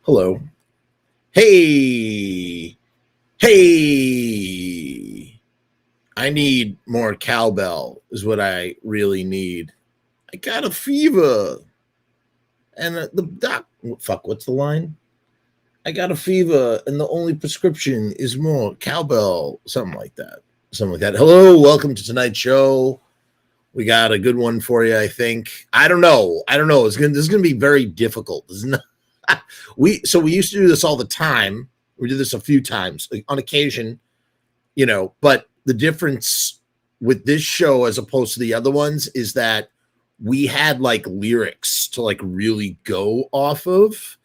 Hello. Hey. Hey. I need more cowbell is what I really need. I got a fever. And the doc, fuck, what's the line? I got a fever and the only prescription is more cowbell. Something like that. Something like that. Hello. Welcome to tonight's show. We got a good one for you, I think. I don't know. This is gonna be very difficult. This is not, we used to do this all the time. We did this a few times on occasion, but the difference with this show as opposed to the other ones is that we had like lyrics to like really go off of,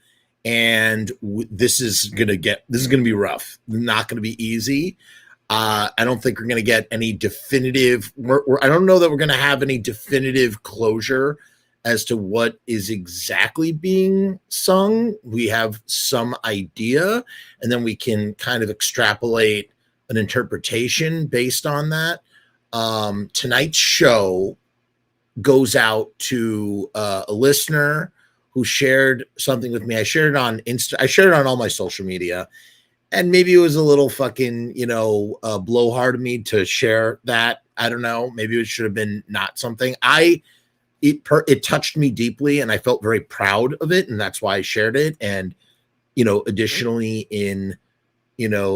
and this is gonna be rough. Not gonna be easy. I don't think we're going to get any definitive. I don't know that we're going to have any definitive closure as to what is exactly being sung. We have some idea, and then we can kind of extrapolate an interpretation based on that. Tonight's show goes out to a listener who shared something with me. I shared it on Insta. I shared it on all my social media. And maybe it was a little fucking, blowhard of me to share that. I don't know. Maybe it should have been not something. It touched me deeply, and I felt very proud of it, and that's why I shared it. And additionally,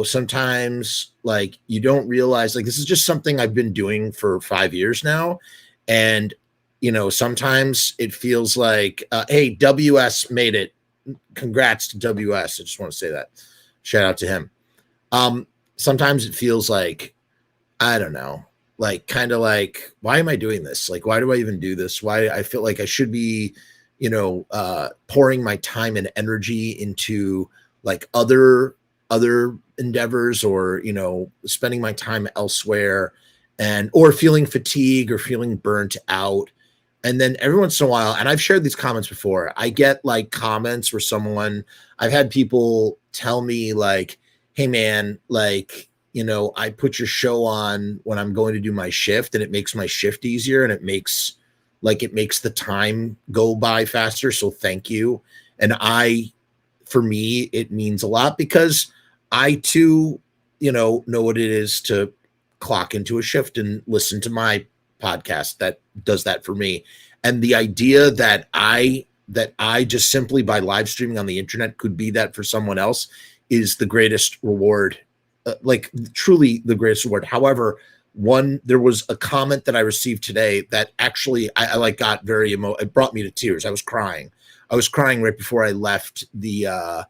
sometimes like you don't realize like this is just something I've been doing for 5 years now, and sometimes it feels like, hey, WS made it. Congrats to WS. I just want to say that. Shout out to him. Sometimes it feels like, I don't know, like kind of like, why am I doing this? Like, why do I even do this? Why I feel like I should be, pouring my time and energy into like other endeavors, or, spending my time elsewhere, or feeling fatigue or feeling burnt out. And then every once in a while, and I've shared these comments before, I get like comments where I've had people tell me like, hey man, like, I put your show on when I'm going to do my shift, and it makes my shift easier, and it makes the time go by faster. So thank you. And for me, it means a lot because I too, know what it is to clock into a shift and listen to my podcast that does that for me. And the idea that I just simply by live streaming on the internet could be that for someone else is the greatest reward, like truly the greatest reward. However, there was a comment that I received today that actually I like got very it brought me to tears. I was crying right before I left the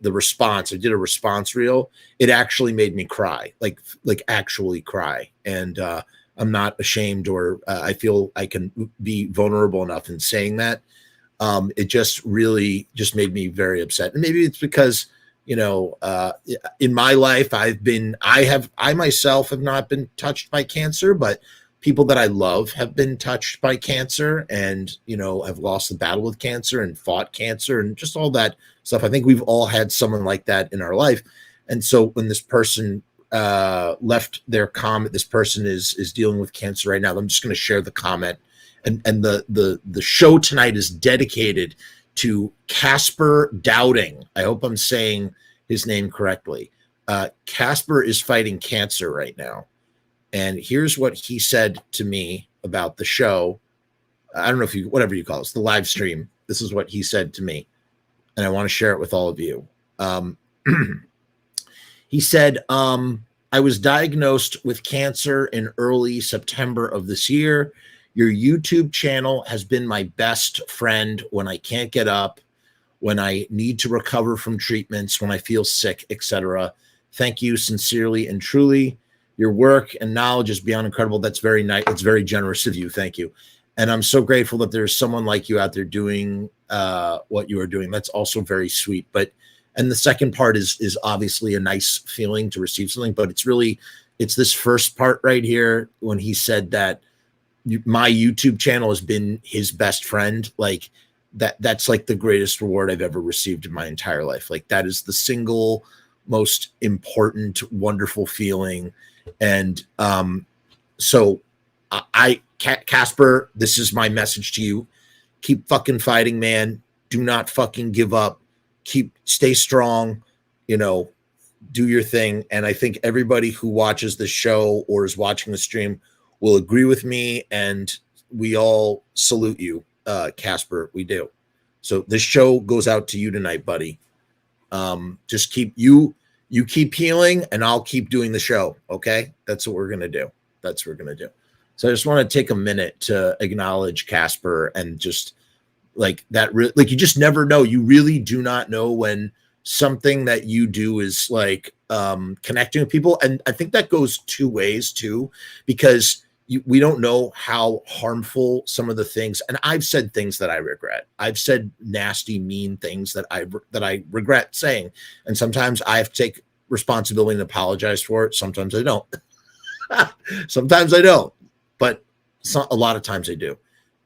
response. I did a response reel. It actually made me cry, like actually cry. And I'm not ashamed, or I feel I can be vulnerable enough in saying that. It just really just made me very upset. And maybe it's because, in my life, I myself have not been touched by cancer, but people that I love have been touched by cancer, and, have lost the battle with cancer and fought cancer and just all that stuff. I think we've all had someone like that in our life. And so when this person left their comment, this person is dealing with cancer right now. I'm just going to share the comment, and the show tonight is dedicated to Casper Doubting. I hope I'm saying his name correctly. Casper is fighting cancer right now, and here's what he said to me about the show. I don't know if whatever you call it, the live stream. This is what he said to me, and I want to share it with all of you. He said, I was diagnosed with cancer in early September of this year. Your YouTube channel has been my best friend when I can't get up, when I need to recover from treatments, when I feel sick, etc. Thank you sincerely and truly. Your work and knowledge is beyond incredible. That's very nice. It's very generous of you. Thank you. And I'm so grateful that there's someone like you out there doing what you are doing. That's also very sweet. And the second part is obviously a nice feeling to receive something, but it's this first part right here when he said that my YouTube channel has been his best friend. Like that's like the greatest reward I've ever received in my entire life. Like that is the single most important, wonderful feeling. And so Casper, this is my message to you. Keep fucking fighting, man. Do not fucking give up. stay strong, you know, do your thing. And I think everybody who watches the show or is watching the stream will agree with me. And we all salute you, Casper. We do. So this show goes out to you tonight, buddy. Just keep healing and I'll keep doing the show. Okay. That's what we're going to do. That's what we're going to do. So I just want to take a minute to acknowledge Casper and just like that. Like you just never know. You really do not know when something that you do is like connecting with people. And I think that goes two ways too, because we don't know how harmful some of the things, and I've said things that I regret. I've said nasty, mean things that I regret saying. And sometimes I have to take responsibility and apologize for it. Sometimes I don't. Sometimes I don't, but a lot of times I do.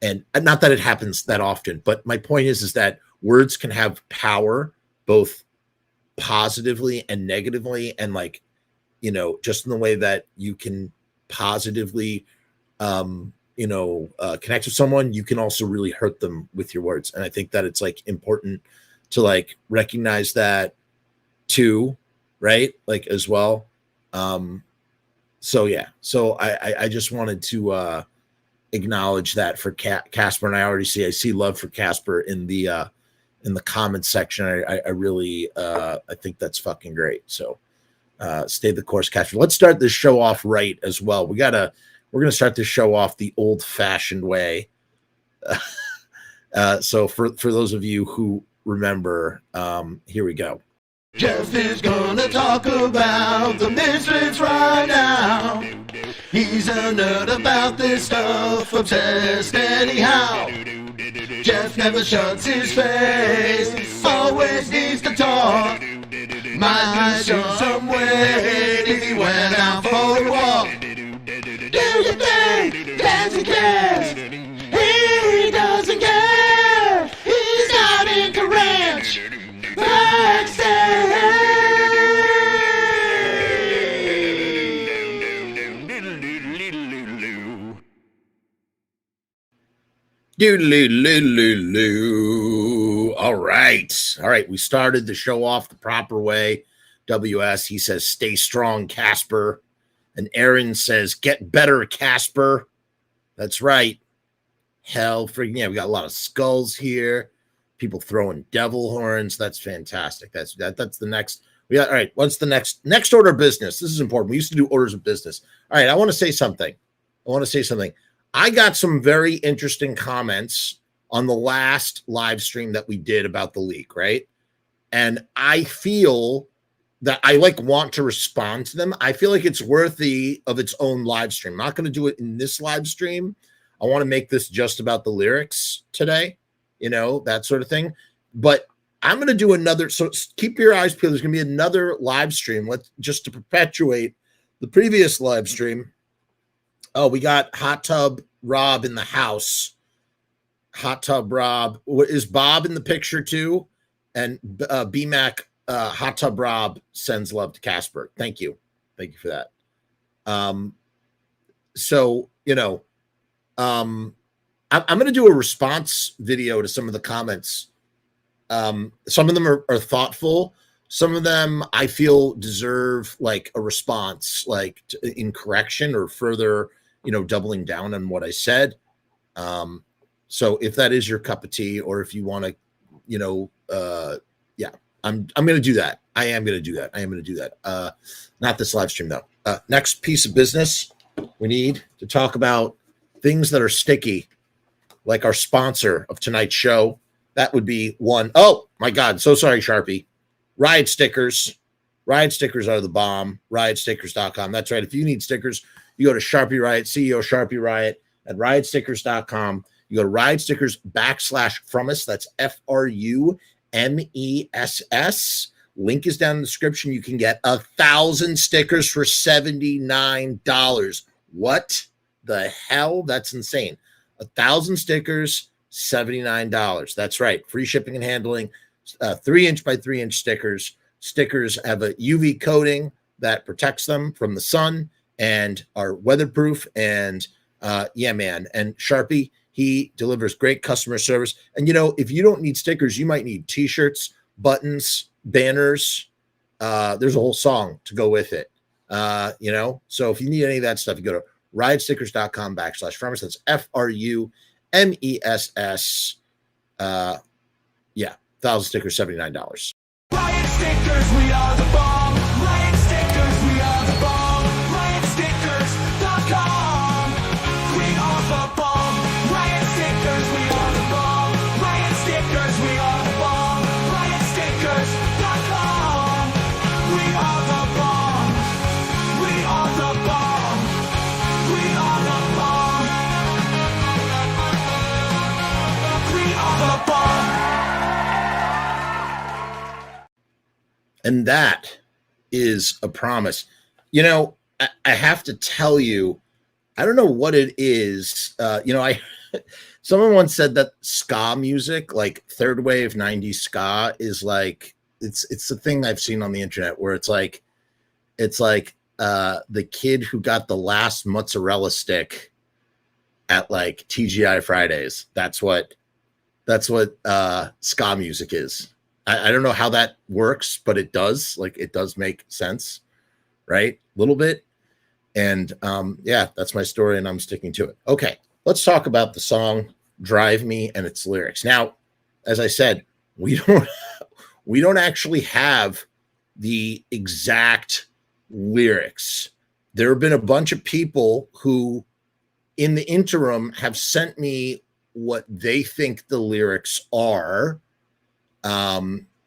And not that it happens that often, but my point is that words can have power, both positively and negatively. And like, you know, just in the way that you can positively connect with someone, you can also really hurt them with your words. And I think that it's like important to like recognize that too, right? Like as well. So yeah, so I just wanted to acknowledge that for Casper, and I see love for Casper in the comments section. I really I think that's fucking great. So stay the course, Casper. Let's start this show off right as well. We're gonna start this show off the old-fashioned way. So for those of you who remember, here we go. Jeff is gonna talk about the Misfits right now. He's a nerd about this stuff, obsessed anyhow. Jeff never shuts his face, always needs to talk. Might show some weight if he went out for a walk. Do you think Danzig cares? He doesn't care. He's out in Ranch. All right. We started the show off the proper way. WS, he says, stay strong, Casper. And Aaron says, get better, Casper. That's right. Hell freaking yeah. We got a lot of skulls here. People throwing devil horns. That's fantastic. That's the next. All right. What's the next order of business? This is important. We used to do orders of business. All right. I want to say something. I got some very interesting comments on the last live stream that we did about the leak, right? And I feel that I want to respond to them. I feel like it's worthy of its own live stream. I'm not going to do it in this live stream. I want to make this just about the lyrics today, that sort of thing. But I'm going to do another. So keep your eyes peeled. There's going to be another live stream. Just to perpetuate the previous live stream. Oh, we got Hot Tub Rob in the house. Hot Tub Rob. Is Bob in the picture too? And BMAC, Hot Tub Rob sends love to Casper. Thank you for that. I'm going to do a response video to some of the comments. Some of them are thoughtful. Some of them I feel deserve like a response, like in correction or further, doubling down on what I said. So if that is your cup of tea, or if you want to, I'm going to do that. I am going to do that. Not this live stream though. Next piece of business, we need to talk about things that are sticky, like our sponsor of tonight's show. That would be one. Oh my God. So sorry, Sharpie. Riot stickers. Riot stickers are the bomb. RiotStickers.com. That's right. If you need stickers, you go to Sharpie Riot, CEO Sharpie Riot at RiotStickers.com. You go to Riot Stickers /Frumess. That's FRUMESS. Link is down in the description. You can get 1,000 stickers for $79. What the hell? That's insane. 1,000 stickers, $79. That's right. Free shipping and handling. 3-inch by 3-inch stickers. Stickers have a UV coating that protects them from the sun and are weatherproof. And yeah, man. And Sharpie, he delivers great customer service. And if you don't need stickers, you might need t-shirts, buttons, banners. There's a whole song to go with it. You know, so if you need any of that stuff, you go to riotstickers.com/Frumess. That's FRUMESS. Yeah, 1,000 stickers, $79. Riot stickers, we are the bomb. Riot stickers, we are the bomb. RiotStickers.com. We are the bomb. Riot stickers, we are the bomb. Riot stickers, we are the bomb. RiotStickers.com. We are the bomb. We are the bomb. We are the bomb. We are the bomb. And that is a promise. You know, I have to tell you, I don't know what it is. You know, someone once said that ska music, like third wave 90s ska, is like it's the thing I've seen on the internet where it's like the kid who got the last mozzarella stick at like TGI Fridays. That's what ska music is. I don't know how that works, but it does. Like, it does make sense, right? A little bit. And yeah, that's my story, and I'm sticking to it. Okay, let's talk about the song "Drive Me" and its lyrics. Now, as I said, we don't actually have the exact lyrics. There have been a bunch of people who, in the interim, have sent me what they think the lyrics are.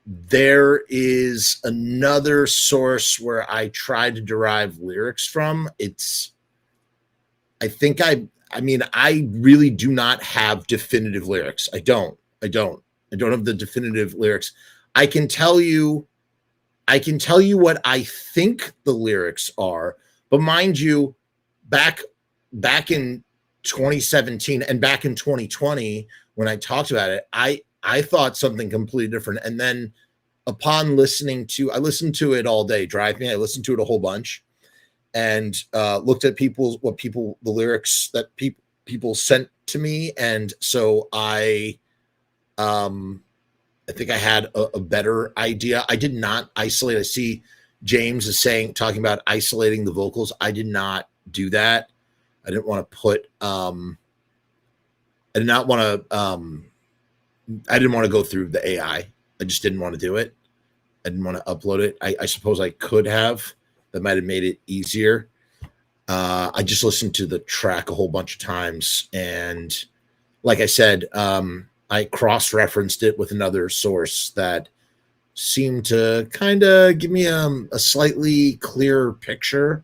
There is another source where I tried to derive lyrics from. I really do not have definitive lyrics. I don't have the definitive lyrics. I can tell you what I think the lyrics are, but mind you, back in 2017 and back in 2020, when I talked about it, I thought something completely different. And then upon listening to it all day, Drive Me, I listened to it a whole bunch and looked at the lyrics that people sent to me. And so I think I had a better idea. I did not isolate. I see James is talking about isolating the vocals. I did not do that. I didn't want to put, I didn't want to go through the AI. I just didn't want to do it. I didn't want to upload it. I suppose I could have. That might have made it easier. I just listened to the track a whole bunch of times. And like I said, I cross-referenced it with another source that seemed to kind of give me a slightly clearer picture.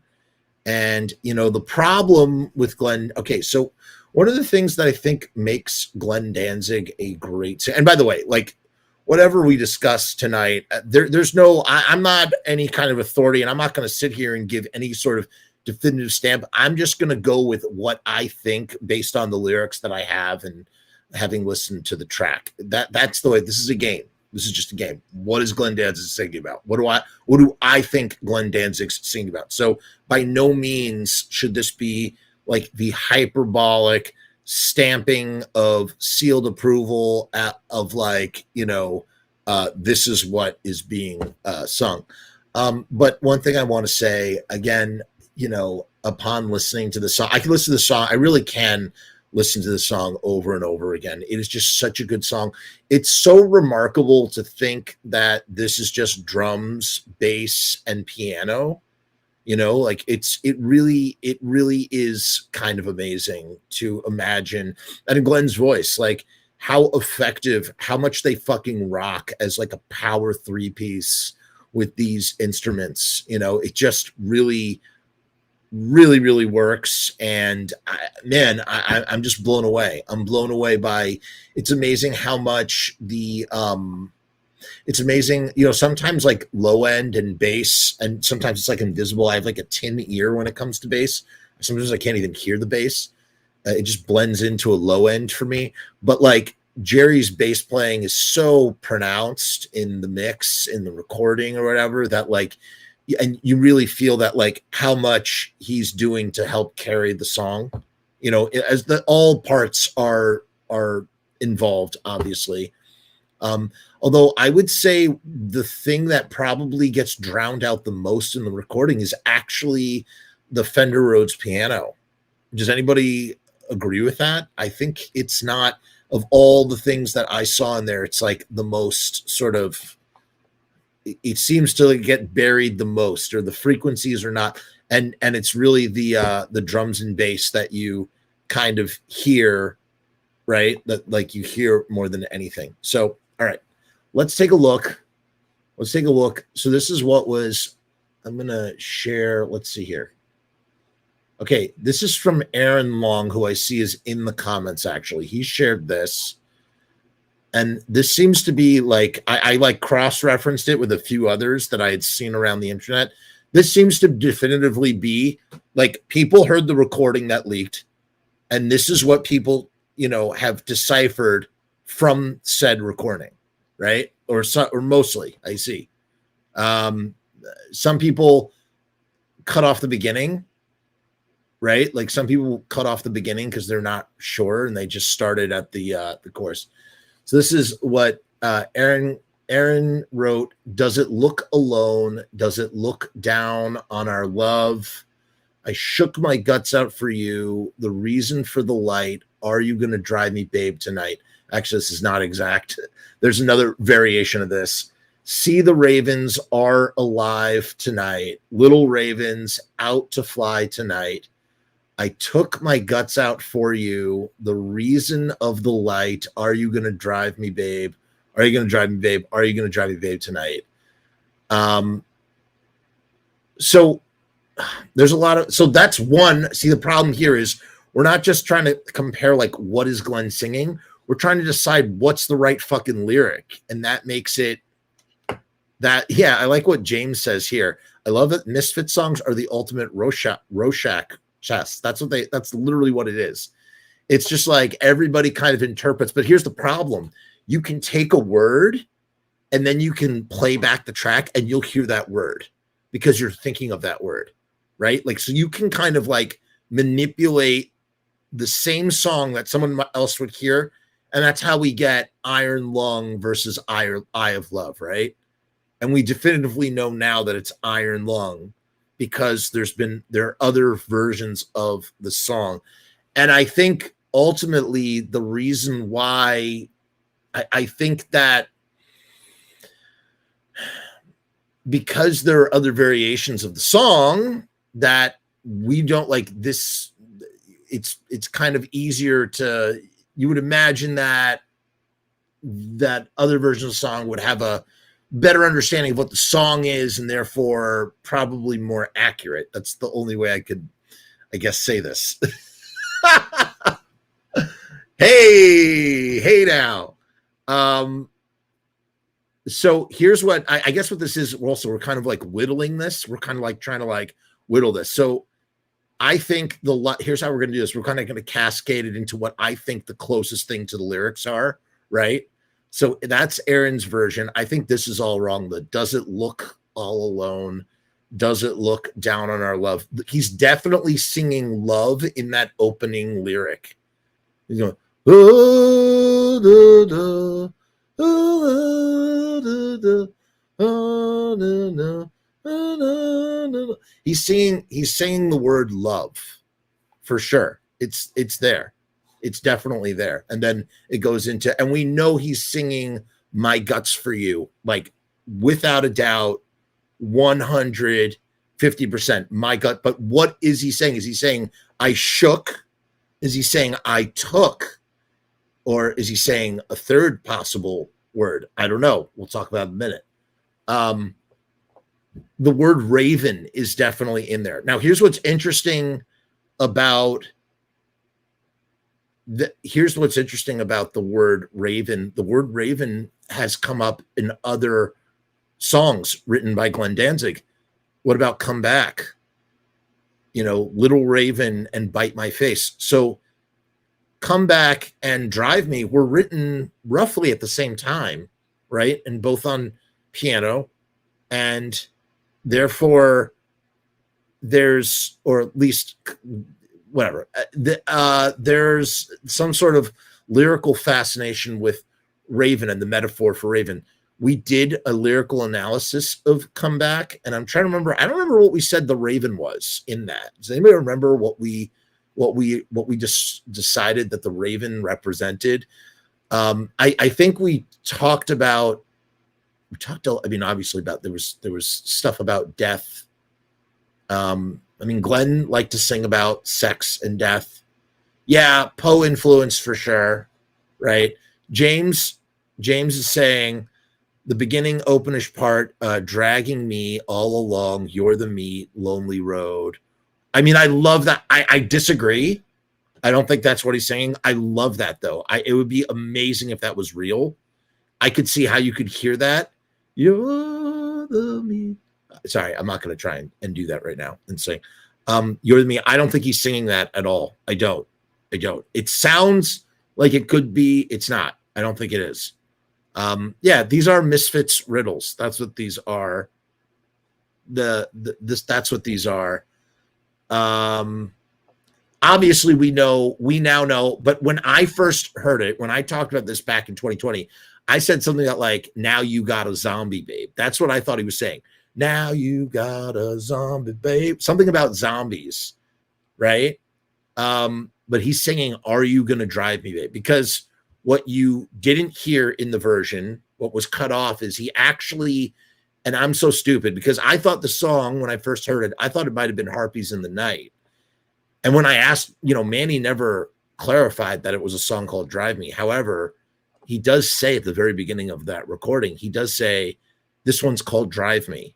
And, you know, the problem with Glenn, okay, so one of the things that I think makes Glenn Danzig a great, and by the way, like, whatever we discuss tonight, there's no, I'm not any kind of authority, and I'm not going to sit here and give any sort of definitive stamp. I'm just going to go with what I think based on the lyrics that I have and having listened to the track. That's the way. This is a game. This is just a game. What is Glenn Danzig singing about? What do I think Glenn Danzig's singing about? So by no means should this be like the hyperbolic stamping of sealed approval of like, you know, this is what is being sung. But one thing I want to say again, you know, upon listening to the song, I can listen to the song. I really can listen to the song over and over again. It is just such a good song. It's so remarkable to think that this is just drums, bass, and piano. You know, like it really is kind of amazing to imagine. And in Glenn's voice, like how effective, how much they fucking rock as like a power three-piece with these instruments. You know, it just really works. And I'm just blown away. I'm blown away by, it's amazing how much it's amazing, you know, sometimes like low end and bass, and sometimes it's like invisible. I have like a tin ear when it comes to bass. Sometimes I can't even hear the bass. It just blends into a low end for me. But like Jerry's bass playing is so pronounced in the mix, in the recording or whatever, that like, and you really feel that like how much he's doing to help carry the song, you know, as all parts are involved, obviously. Although I would say the thing that probably gets drowned out the most in the recording is actually the Fender Rhodes piano. Does anybody agree with that? I think it's not, of all the things that I saw in there, it's like the most sort of, it seems to get buried the most, or the frequencies are not, and it's really the drums and bass that you kind of hear, right? That like you hear more than anything. So, all right, let's take a look. Let's take a look. So this is what was, I'm going to share. Let's see here. Okay, this is from Aaron Long, who I see is in the comments, actually. He shared this. And this seems to be like, I like cross-referenced it with a few others that I had seen around the internet. This seems to definitively be like people heard the recording that leaked, and this is what people, you know, have deciphered from said recording, right? Or mostly, I see. Some people cut off the beginning, right? Like some people cut off the beginning because they're not sure and they just started at the chorus. So this is what Aaron wrote. Does it look alone? Does it look down on our love? I shook my guts out for you. The reason for the light. Are you going to drive me, babe, tonight? Actually, this is not exact. There's another variation of this. See the ravens are alive tonight. Little ravens out to fly tonight. I took my guts out for you. The reason of the light. Are you going to drive me, babe? Are you going to drive me, babe? Are you going to drive me, babe, tonight? So there's a lot of, so that's one. See, the problem here is we're not just trying to compare like what is Glenn singing. We're trying to decide what's the right fucking lyric. And that makes it that, yeah, I like what James says here. I love it. Misfits songs are the ultimate Rorschach chess. That's literally what it is. It's just like everybody kind of interprets, but here's the problem. You can take a word and then you can play back the track and you'll hear that word because you're thinking of that word, right? Like, so you can kind of like manipulate the same song that someone else would hear. And that's how we get Iron Lung versus Eye of Love, right? And we definitively know now that it's Iron Lung because there are other versions of the song. And I think ultimately the reason why I think that because there are other variations of the song that we don't like this, it's kind of easier to, you would imagine that other version of the song would have a better understanding of what the song is and therefore probably more accurate. That's the only way I could, I guess, say this. Hey now. So here's what I guess what this is. We're kind of like whittling this. We're kind of like trying to like whittle this. So I think here's how we're going to do this. We're kind of going to cascade it into what I think the closest thing to the lyrics are, right? So that's Aaron's version. I think this is all wrong. The does it look all alone? Does it look down on our love? He's definitely singing love in that opening lyric. He's going, oh, da, da, oh, da, da, oh, da, da, oh, da, da. He's saying the word love for sure. It's there. It's definitely there. And then it goes into, and we know he's singing my guts for you, like without a doubt, 150% my gut. But what is he saying? Is he saying I shook? Is he saying I took? Or is he saying a third possible word? I don't know. We'll talk about it in a minute. The word raven is definitely in there. Now, here's what's interesting about the word raven. The word raven has come up in other songs written by Glenn Danzig. What about Come Back? You know, Little Raven and Bite My Face. So Come Back and Drive Me were written roughly at the same time, right? And both on piano. And therefore there's, or at least whatever, there's some sort of lyrical fascination with Raven and the metaphor for Raven. We did a lyrical analysis of Comeback, and I'm trying to remember. I don't remember what we said the Raven was in that. Does anybody remember what we just decided that the Raven represented? I think we talked about. I mean, obviously about there was stuff about death. I mean, Glenn liked to sing about sex and death. Yeah, Poe influence for sure, right? James is saying the beginning openish part, dragging me all along, you're the meat, lonely road. I mean, I love that. I disagree. I don't think that's what he's saying. I love that though. It would be amazing if that was real. I could see how you could hear that. You're the meat. Sorry, I'm not going to try and do that right now and sing. You're the meat. I don't think he's singing that at all. I don't. It sounds like it could be. It's not. I don't think it is. Yeah, these are Misfits riddles. That's what these are. That's what these are. Obviously we now know, but when I first heard it, when I talked about this back in 2020, I said something that like, now you got a zombie babe. That's what I thought he was saying. Now you got a zombie babe. Something about zombies, right? But he's singing, are you gonna drive me, babe? Because what you didn't hear in the version, what was cut off, is he actually, and I'm so stupid because I thought the song, when I first heard it, I thought it might have been Harpies in the Night. And when I asked, Manny never clarified that it was a song called Drive Me. However, he does say at the very beginning of that recording, he does say, this one's called Drive Me.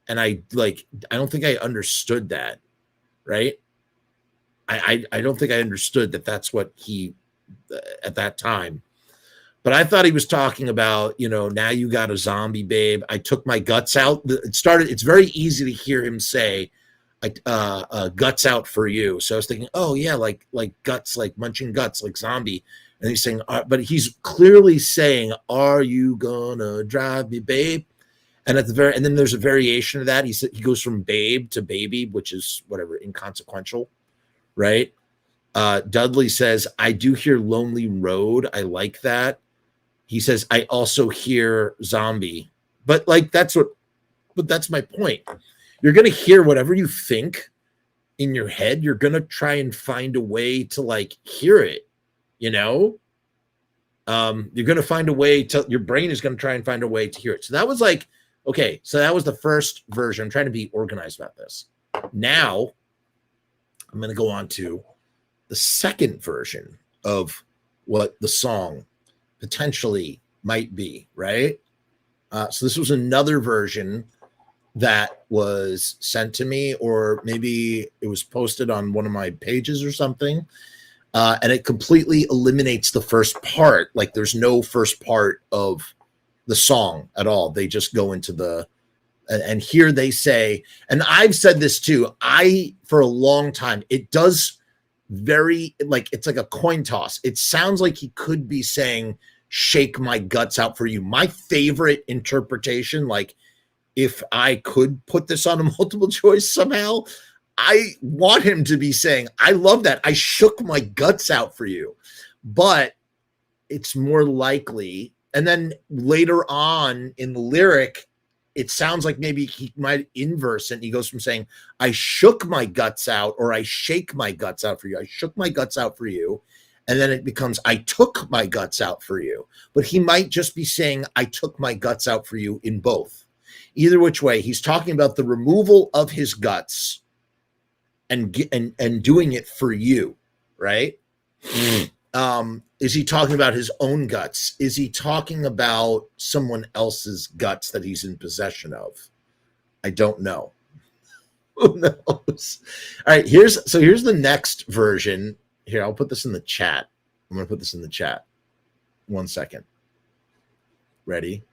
And I don't think I understood that, right? I don't think I understood that that's what he, at that time. But I thought he was talking about, now you got a zombie babe. I took my guts out. It's very easy to hear him say, guts out for you. So I was thinking, oh yeah, like guts, like munching guts, like zombie. And he's saying, but he's clearly saying, are you gonna drive me, babe? And and then there's a variation of that. He goes from babe to baby, which is whatever, inconsequential, right? Dudley says, I do hear lonely road. I like that. He says, I also hear zombie. But that's my point. You're going to hear whatever you think in your head. You're going to try and find a way to hear it, you're going to find a way to, your brain is going to try and find a way to hear it. So that was okay. So that was the first version. I'm trying to be organized about this. Now I'm going to go on to the second version of what the song potentially might be, right? So this was another version that was sent to me, or maybe it was posted on one of my pages or something. And it completely eliminates the first part. There's no first part of the song at all. They just go into and here they say, and I've said this too, for a long time, it does it's like a coin toss. It sounds like he could be saying, shake my guts out for you. My favorite interpretation, if I could put this on a multiple choice somehow, I want him to be saying, I love that. I shook my guts out for you. But it's more likely. And then later on in the lyric, it sounds like maybe he might inverse it. And he goes from saying, I shook my guts out, or I shake my guts out for you. I shook my guts out for you. And then it becomes, I took my guts out for you. But he might just be saying, I took my guts out for you in both. Either which way, he's talking about the removal of his guts and doing it for you, right? Is he talking about his own guts? Is he talking about someone else's guts that he's in possession of? I don't know. Who knows? All right, here's the next version. Here, I'll put this in the chat. I'm going to put this in the chat. 1 second. Ready?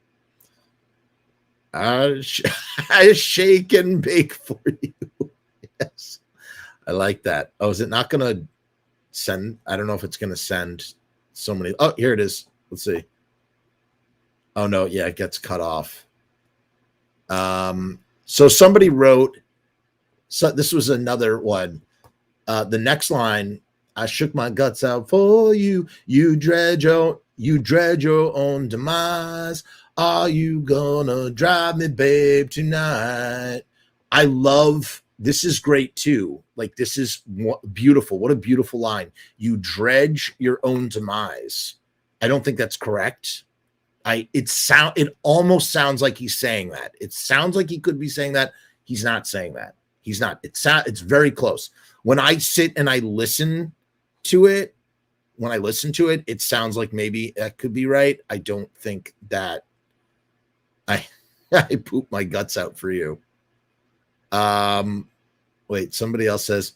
I shake and bake for you. Yes. I like that. Oh, is it not going to send? I don't know if it's going to send so many. Oh, here it is. Let's see. Oh, no. Yeah, it gets cut off. So somebody wrote, so this was another one. The next line, I shook my guts out for you. You dredge out You dread your own demise. Are you gonna drive me, babe, tonight? I love, this is great too. Like, this is beautiful. What a beautiful line. You dredge your own demise. I don't think that's correct. It almost sounds like he's saying that. It sounds like he could be saying that. He's not saying that. He's not. It's very close. When I sit and I listen to it, it sounds like maybe that could be right. I don't think that I poop my guts out for you. Wait, someone else says,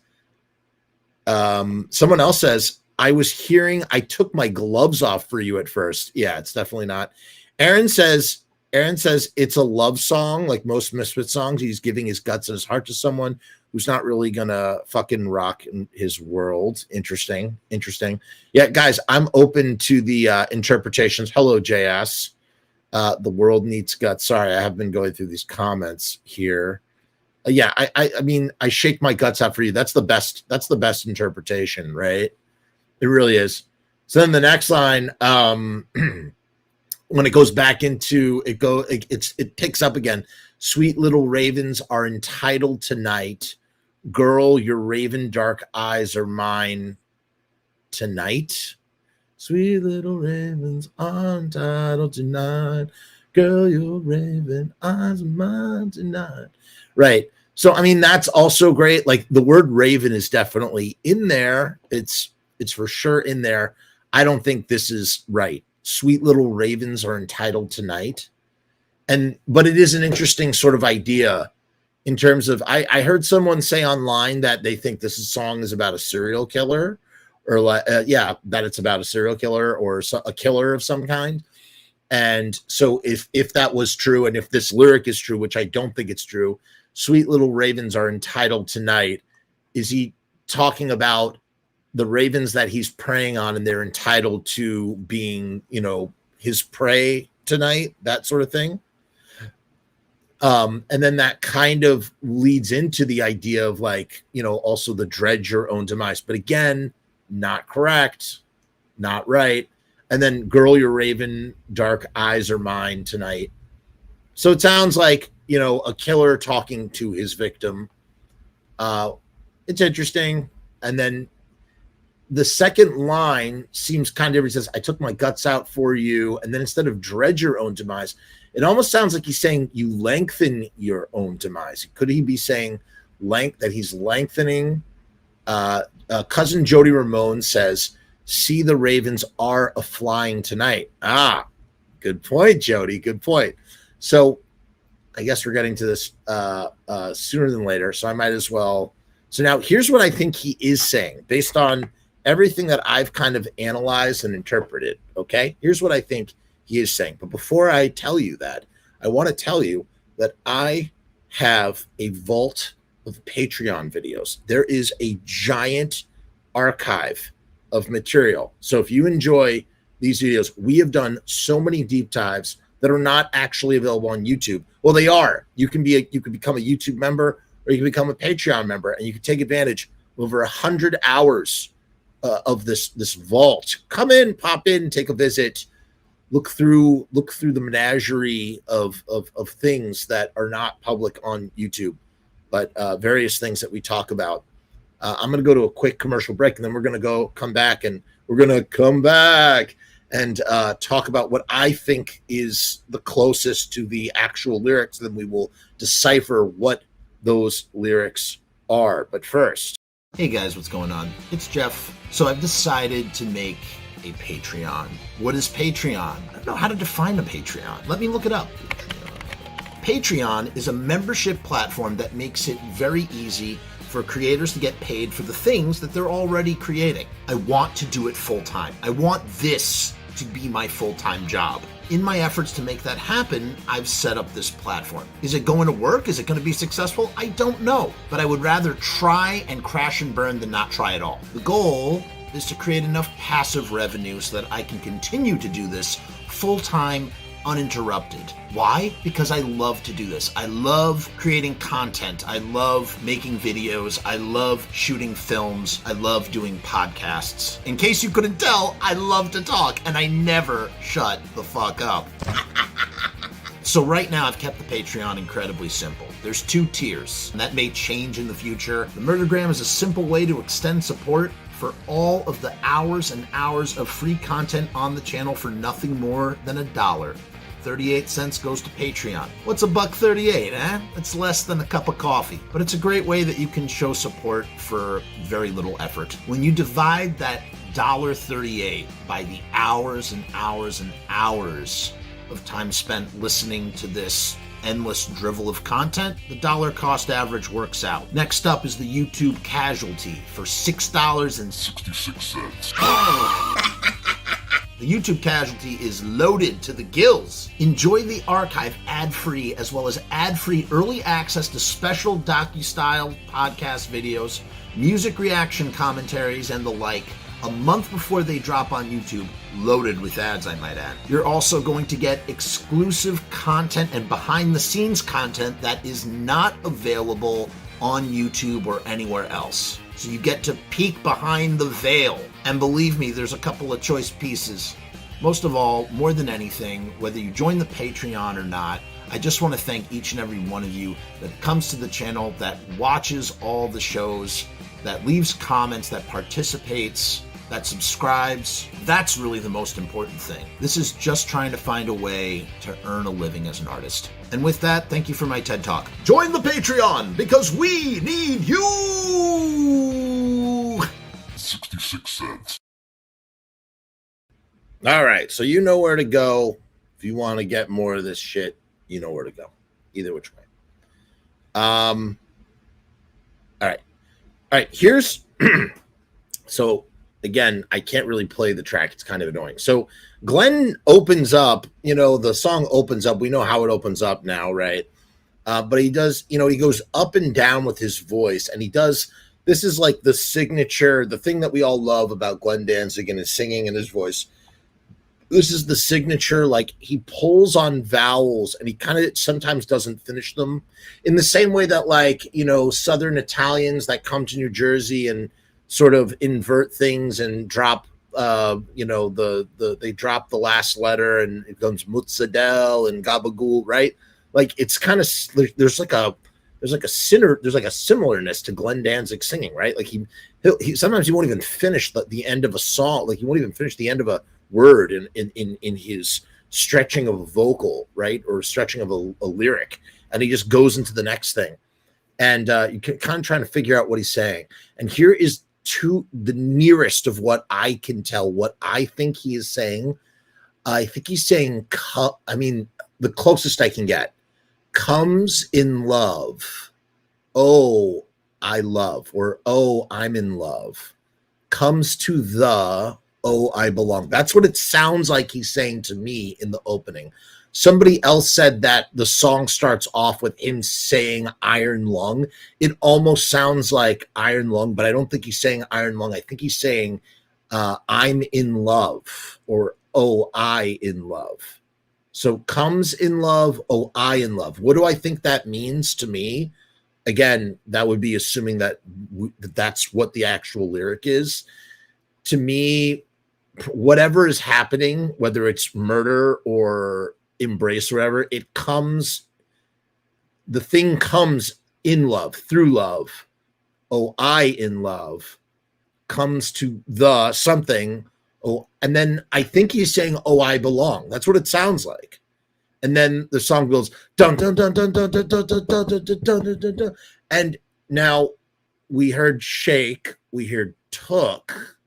I took my gloves off for you at first. Yeah, it's definitely not. Aaron says it's a love song, like most Misfits songs. He's giving his guts and his heart to someone who's not really gonna fucking rock in his world. Interesting. Yeah, guys, I'm open to the interpretations. Hello, JS. The world needs guts. Sorry, I have been going through these comments here. Yeah, I mean, I shake my guts out for you. That's the best interpretation, right? It really is. So then the next line, when it goes back into it picks up again. Sweet little ravens are entitled tonight. Girl, your raven dark eyes are mine tonight. Sweet little ravens are entitled tonight. Girl, your raven eyes are mine tonight. Right. So, I mean, that's also great. Like, the word raven is definitely in there. It's for sure in there. I don't think this is right. Sweet little ravens are entitled tonight. But it is an interesting sort of idea in terms of, I heard someone say online that they think this song is about a serial killer, or that it's about a serial killer or a killer of some kind. And so if that was true, and if this lyric is true, which I don't think it's true, sweet little ravens are entitled tonight, is he talking about the ravens that he's preying on and they're entitled to being, his prey tonight, that sort of thing? And then that kind of leads into the idea of, like, also the dredge your own demise. But again, not correct, not right. And then, girl, your raven dark eyes are mine tonight. So it sounds like, a killer talking to his victim. It's interesting. And then the second line seems kind of, he says, I took my guts out for you. And then instead of dredge your own demise, it almost sounds like he's saying you lengthen your own demise. Could he be saying that he's lengthening? Cousin Jody Ramone says, see, the ravens are a-flying tonight. Ah, good point, Jody. Good point. So I guess we're getting to this sooner than later, so I might as well. So now here's what I think he is saying based on everything that I've kind of analyzed and interpreted, okay? Here's what I think he is saying. But before I tell you that, I want to tell you that I have a vault of Patreon videos. There is a giant archive of material. So if you enjoy these videos, we have done so many deep dives that are not actually available on YouTube. Well, they are. You can become a YouTube member, or you can become a Patreon member, and you can take advantage of over 100 hours of this vault. Come in, pop in, take a visit, look through the menagerie of things that are not public on YouTube, but various things that we talk about. I'm going to go to a quick commercial break, and then we're going to come back and talk about what I think is the closest to the actual lyrics. Then we will decipher what those lyrics are. But first, hey guys, what's going on? It's Jeff. So I've decided to make a Patreon. What is Patreon? I don't know how to define a Patreon. Let me look it up. Patreon is a membership platform that makes it very easy for creators to get paid for the things that they're already creating. I want to do it full time. I want this to be my full-time job. In my efforts to make that happen, I've set up this platform. Is it going to work? Is it going to be successful? I don't know, but I would rather try and crash and burn than not try at all. The goal is to create enough passive revenue so that I can continue to do this full-time uninterrupted. Why? Because I love to do this. I love creating content. I love making videos. I love shooting films. I love doing podcasts. In case you couldn't tell, I love to talk and I never shut the fuck up. So right now, I've kept the Patreon incredibly simple. There's 2 tiers, and that may change in the future. The Murdergram is a simple way to extend support for all of the hours and hours of free content on the channel for nothing more than $1. 38 cents goes to Patreon. What's $1.38, eh? It's less than a cup of coffee, but it's a great way that you can show support for very little effort. When you divide that $1.38 by the hours and hours and hours of time spent listening to this endless drivel of content, the dollar cost average works out. Next up is the YouTube Casualty for $6.66. The YouTube Casualty is loaded to the gills. Enjoy the archive ad-free, as well as ad-free early access to special docu-style podcast videos, music reaction commentaries, and the like, a month before they drop on YouTube, loaded with ads, I might add. You're also going to get exclusive content and behind-the-scenes content that is not available on YouTube or anywhere else. So you get to peek behind the veil. And believe me, there's a couple of choice pieces. Most of all, more than anything, whether you join the Patreon or not, I just want to thank each and every one of you that comes to the channel, that watches all the shows, that leaves comments, that participates, that subscribes. That's really the most important thing. This is just trying to find a way to earn a living as an artist. And with that, thank you for my TED Talk. Join the Patreon because we need you! 66 cents. All right, so you know where to go. If you want to get more of this shit, you know where to go. Either which way. All right, here's... So... Again, I can't really play the track. It's kind of annoying. So Glenn opens up, the song opens up. We know how it opens up now, right? But he does, he goes up and down with his voice. And he does, this is like the signature, the thing that we all love about Glenn Danzig and his singing and his voice. This is the signature, like he pulls on vowels and he kind of sometimes doesn't finish them in the same way that Southern Italians that come to New Jersey and sort of invert things and drop, they drop the last letter and it comes mutzadel and gabagool, right? Like it's kind of there's like a similarness to Glenn Danzig singing, right? Like he sometimes he won't even finish the end of a song, like he won't even finish the end of a word in his stretching of a vocal, right, or stretching of a lyric, and he just goes into the next thing, and you can kind of trying to figure out what he's saying. And here is to the nearest of what I can tell, what I think he is saying. I think he's saying, the closest I can get, comes in love. Oh, I love, or oh, I'm in love. Comes to the, oh, I belong. That's what it sounds like he's saying to me in the opening. Somebody else said that the song starts off with him saying iron lung. It almost sounds like iron lung, but I don't think he's saying iron lung. I think he's saying I'm in love, or oh, I in love. So comes in love, oh, I in love. What do I think that means to me? Again, that would be assuming that that's what the actual lyric is. To me, whatever is happening, whether it's murder or embrace, whatever, the thing comes in love, through love. Oh, I in love comes to the something. Oh, and then I think he's saying, oh, I belong. That's what it sounds like. And then the song goes dun dun dun dun dun dun dun dun dun dun dun dun dun. And now we heard shake, we heard took,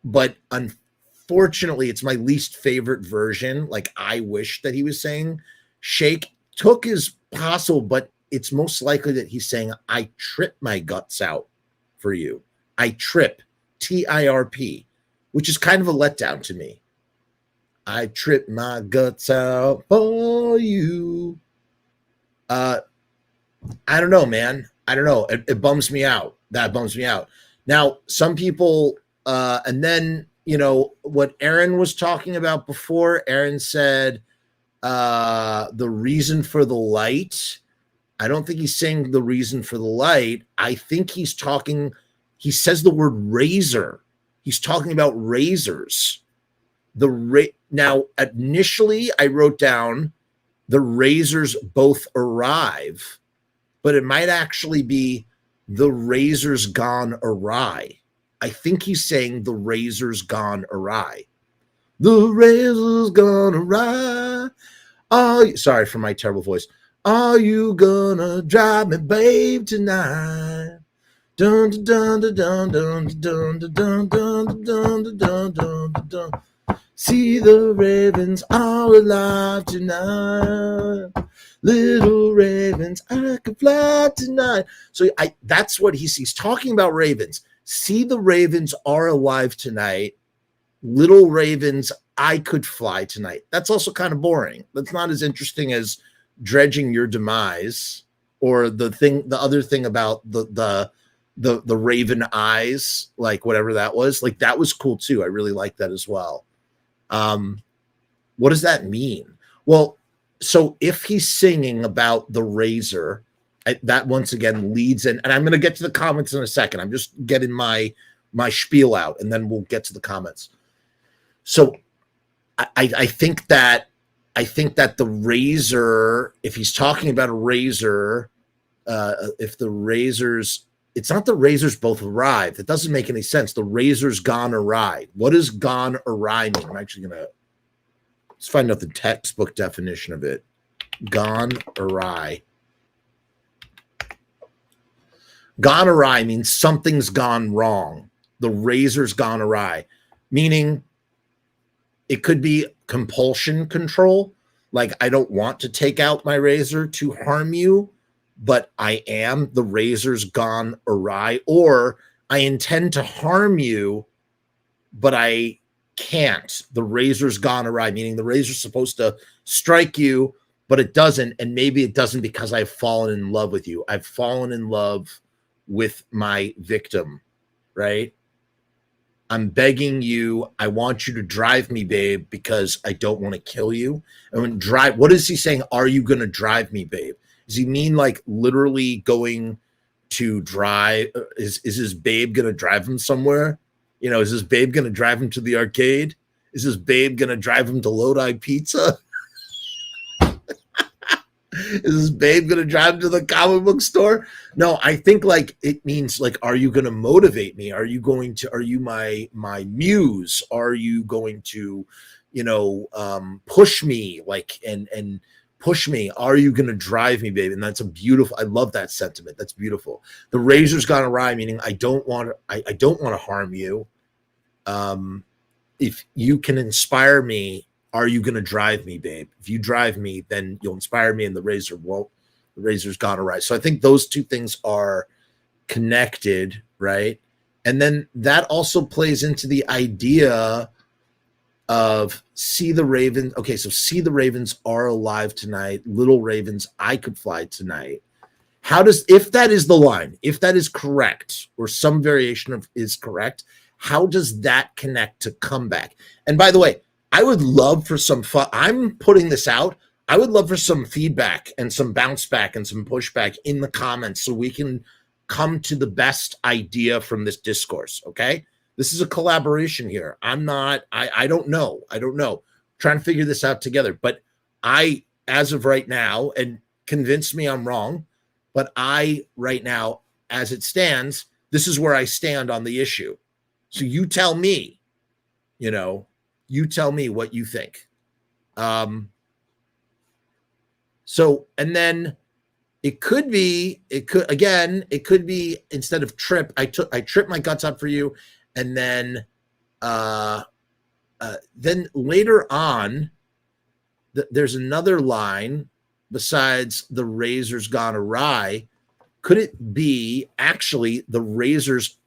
but unfortunately, it's my least favorite version. Like I wish that he was saying shake. Took is possible, but it's most likely that he's saying I trip my guts out for you. I trip, TIRP, which is kind of a letdown to me. I trip my guts out for you. I don't know, man. I don't know. It bums me out. That bums me out. Now, some people, and then, what Aaron was talking about before, Aaron said, The reason for the light. I don't think he's saying the reason for the light. I think he says the word razor. He's talking about razors. Now, initially, I wrote down the razors both arrive, but it might actually be the razor's gone awry. I think he's saying the razor's gone awry. The razor's gone awry. Oh, sorry for my terrible voice. Are you gonna drive me, babe, tonight? Dun dun dun dun dun dun dun dun dun dun dun dun dun. See the ravens are alive tonight. Little ravens, I could fly tonight. So that's what he's talking about, ravens. See the ravens are alive tonight. Little ravens, I could fly tonight. That's also kind of boring. That's not as interesting as dredging your demise, or the other thing about the raven eyes, like whatever that was. Like that was cool too. I really like that as well. What does that mean? Well, so if he's singing about the razor, that once again leads in, and I'm going to get to the comments in a second. I'm just getting my spiel out, and then we'll get to the comments. So I think that the razor, if he's talking about a razor, if the razors, it's not the razors both arrived. It doesn't make any sense. The razor's gone awry. What does gone awry mean? I'm actually going to, let's find out the textbook definition of it. Gone awry. Gone awry means something's gone wrong. The razor's gone awry, meaning it could be compulsion control. Like, I don't want to take out my razor to harm you, but I am. The razor's gone awry. Or I intend to harm you, but I can't. The razor's gone awry, meaning the razor's supposed to strike you, but it doesn't. And maybe it doesn't because I've fallen in love with you. I've fallen in love with my victim, right? I'm begging you. I want you to drive me, babe, because I don't want to kill you. And when drive, what is he saying? Are you going to drive me, babe? Does he mean like literally going to drive? Is his babe going to drive him somewhere? You know, is his babe going to drive him to the arcade? Is his babe going to drive him to Lodi Pizza? Is his babe going to drive him to the comic book store? No, I think like it means like, are you going to motivate me? Are you my muse? Are you going to, push me like, and push me? Are you going to drive me, baby? And that's I love that sentiment. That's beautiful. The razor's gone awry, meaning I don't want to harm you. If you can inspire me, are you going to drive me, babe? If you drive me, then you'll inspire me, and the razor won't. The razor's gone awry. So I think those two things are connected, right? And then that also plays into the idea of see the ravens. Okay, so see the ravens are alive tonight. Little ravens, I could fly tonight. If that is the line, if that is correct, or some variation of is correct, how does that connect to comeback? And by the way, I would love for some fun. I'm putting this out. I would love for some feedback and some bounce back and some pushback in the comments so we can come to the best idea from this discourse. Okay. This is a collaboration here. I don't know. Trying to figure this out together. But as of right now, and convince me I'm wrong, but right now, as it stands, this is where I stand on the issue. So you tell me, you tell me what you think. So, and then it could be instead of trip, I tripped my guts out for you. And then later on, there's another line besides the razor's gone awry. Could it be actually the razors?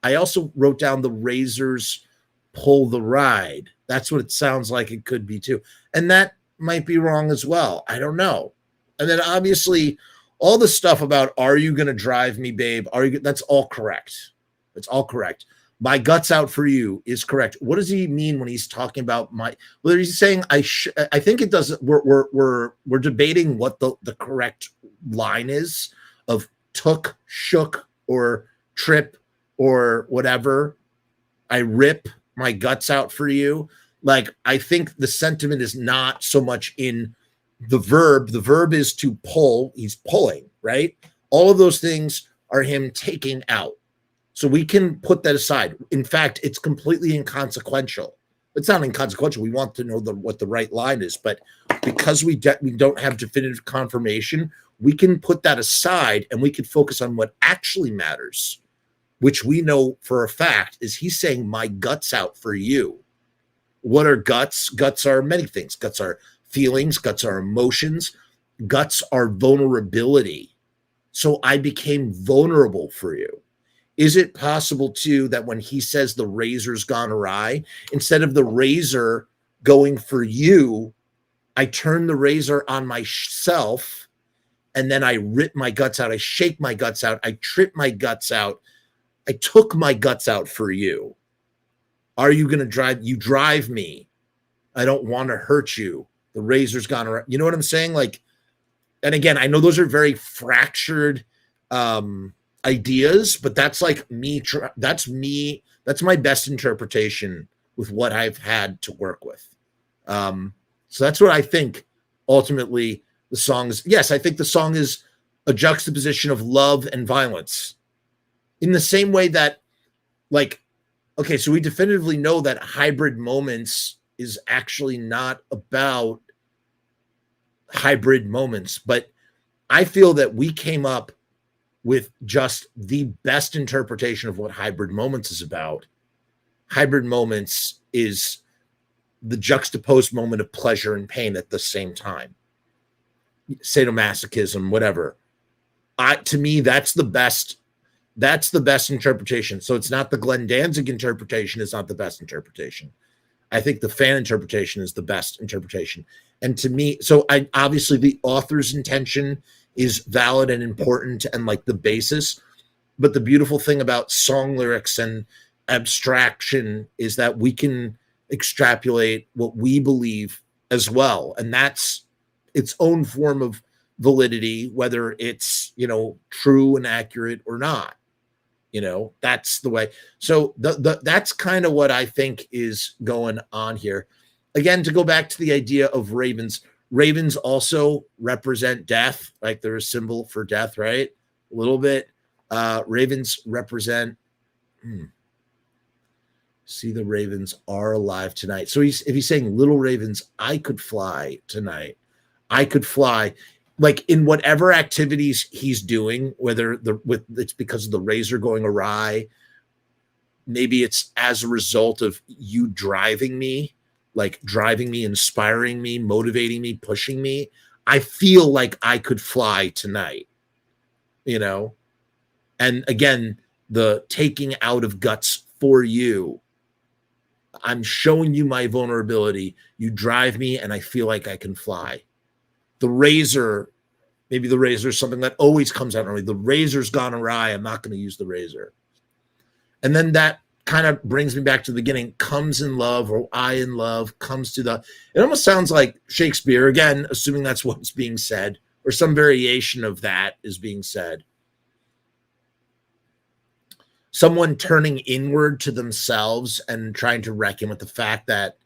I also wrote down the razors pull the ride. That's what it sounds like it could be too. And that might be wrong as well. I don't know. And then obviously all the stuff about, are you going to drive me, babe? That's all correct. It's all correct. My guts out for you is correct. What does he mean when he's talking about my? Well, he's saying I think it doesn't. We're debating what the correct line is of took, shook, or trip, or whatever. I rip my guts out for you. Like, I think the sentiment is not so much in the verb. The verb is to pull. He's pulling, right? All of those things are him taking out. So we can put that aside. In fact, it's completely inconsequential. It's not inconsequential. We want to know what the right line is, but because we don't have definitive confirmation, we can put that aside and we can focus on what actually matters, which we know for a fact is he's saying my guts out for you. What are guts? Guts are many things. Guts are feelings. Guts are emotions. Guts are vulnerability. So I became vulnerable for you. Is it possible, too, that when he says the razor's gone awry, instead of the razor going for you, I turn the razor on myself, and then I rip my guts out, I shake my guts out, I trip my guts out, I took my guts out for you. Are you going to drive? You drive me. I don't want to hurt you. The razor's gone awry. You know what I'm saying? Like, and again, I know those are very fractured ideas, but that's like me. That's me. That's my best interpretation with what I've had to work with. So that's what I think ultimately the song is. Yes, I think the song is a juxtaposition of love and violence in the same way that, like, okay, so we definitively know that Hybrid Moments is actually not about hybrid moments, but I feel that we came up with just the best interpretation of what Hybrid Moments is about. Hybrid Moments is the juxtaposed moment of pleasure and pain at the same time. Sadomasochism, whatever. To me, that's the best interpretation. So it's not the Glenn Danzig interpretation. It's not the best interpretation. I think the fan interpretation is the best interpretation. And to me, so I obviously the author's intention is valid and important and like the basis. But the beautiful thing about song lyrics and abstraction is that we can extrapolate what we believe as well. And that's its own form of validity, whether it's, true and accurate or not. That's the way. So that's kind of what I think is going on here. Again, to go back to the idea of ravens, ravens also represent death, like they're a symbol for death, right? A little bit. Ravens represent, see, the ravens are alive tonight. So if he's saying little ravens, I could fly tonight. I could fly. Like in whatever activities he's doing, whether it's because of the razor going awry, maybe it's as a result of you driving me, inspiring me, motivating me, pushing me. I feel like I could fly tonight, And again, the taking out of guts for you. I'm showing you my vulnerability. You drive me and I feel like I can fly. The razor, maybe the razor is something that always comes out early. The razor's gone awry. I'm not going to use the razor. And then that kind of brings me back to the beginning. Comes in love, or I in love, comes to it almost sounds like Shakespeare, again, assuming that's what's being said, or some variation of that is being said. Someone turning inward to themselves and trying to reckon with the fact that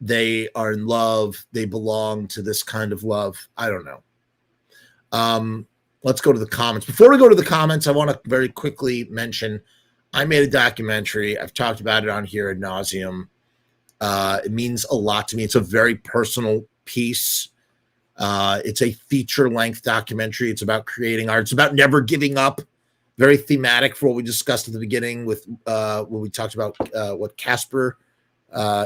they are in love, they belong to this kind of love. I don't know. Let's go to the comments. Before we go to the comments, I want to very quickly mention I made a documentary. I've talked about it on here ad nauseum. It means a lot to me. It's a very personal piece. It's a feature-length documentary. It's about creating art. It's about never giving up. Very thematic for what we discussed at the beginning with when we talked about what Casper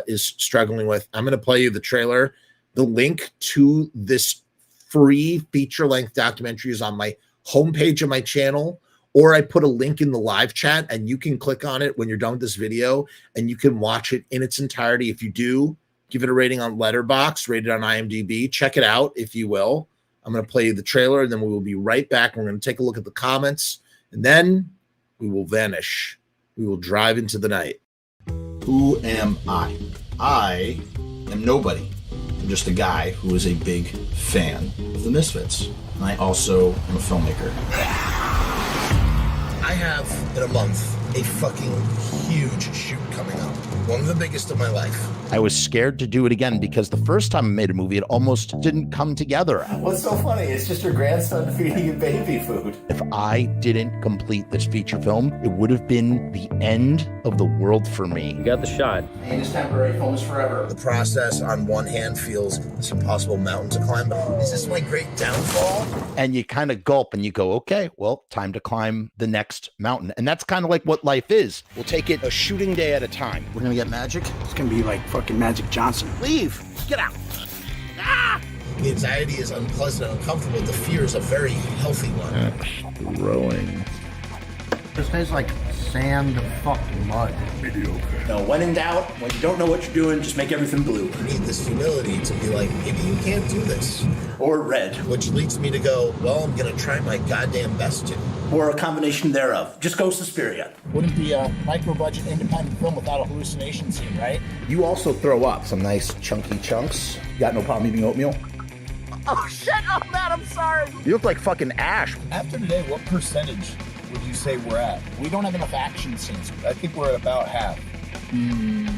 is struggling with. I'm going to play you the trailer. The link to this free feature-length documentary is on my homepage of my channel, or I put a link in the live chat, and you can click on it when you're done with this video, and you can watch it in its entirety. If you do, give it a rating on Letterboxd, rate it on IMDb. Check it out, if you will. I'm going to play you the trailer, and then we will be right back. We're going to take a look at the comments, and then we will vanish We will drive into the night. Who am I? I am nobody. I'm just a guy who is a big fan of the Misfits. And I also am a filmmaker. I have, in a month, a fucking huge shoot coming up. One of the biggest of my life. I was scared to do it again because the first time I made a movie, it almost didn't come together. What's so funny? It's just your grandson feeding you baby food. If I didn't complete this feature film, it would have been the end of the world for me. You got the shot. Pain is temporary, film is forever. The process on one hand feels this impossible mountain to climb. Is this my great downfall? And you kind of gulp and you go, okay, well, time to climb the next mountain. And that's kind of like what life is. We'll take it a shooting day at a time. We're gonna get magic. It's gonna be like fucking Magic Johnson. Leave. Get out. Ah! The anxiety is unpleasant and uncomfortable. The fear is a very healthy one. Growing. This tastes like sand, fucking mud. No, when in doubt, when you don't know what you're doing, just make everything blue. You need this humility to be like, maybe you can't do this. Or red. Which leads me to go, well, I'm gonna try my goddamn best to. Or a combination thereof. Just go Suspiria. Wouldn't be a micro-budget independent film without a hallucination scene, right? You also throw up some nice chunky chunks. You got no problem eating oatmeal? Oh shit, oh man, I'm sorry. You look like fucking Ash. After today, what percentage would you say we're at? We don't have enough action scenes. I think we're at about half.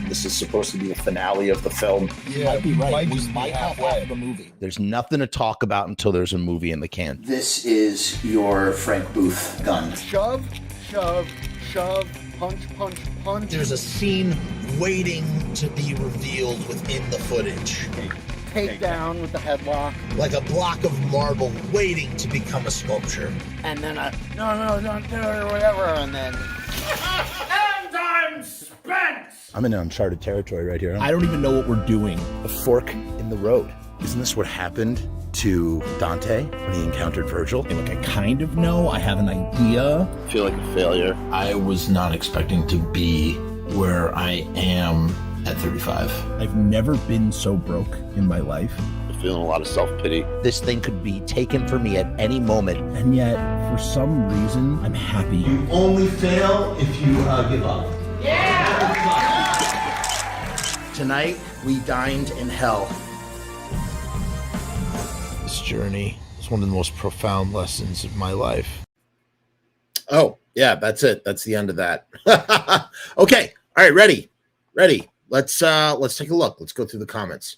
This is supposed to be the finale of the film. You might be right. We might have half of the movie. There's nothing to talk about until there's a movie in the can. This is your Frank Booth gun. Shove, shove, shove, punch, punch, punch. There's a scene waiting to be revealed within the footage. Take down with the headlock. Like a block of marble waiting to become a sculpture. And then no, don't do it or whatever. And then. And I'm spent! I'm in uncharted territory right here. I don't even know what we're doing. A fork in the road. Isn't this what happened to Dante when he encountered Virgil? Like, I kind of know. I have an idea. I feel like a failure. I was not expecting to be where I am at 35. I've never been so broke in my life. I'm feeling a lot of self-pity. This thing could be taken from me at any moment. And yet, for some reason, I'm happy. You only fail if you give up. Tonight, we dined in hell. This journey is one of the most profound lessons of my life. Oh, yeah, that's it. That's the end of that. Okay. All right, ready. Let's take a look. Let's go through the comments.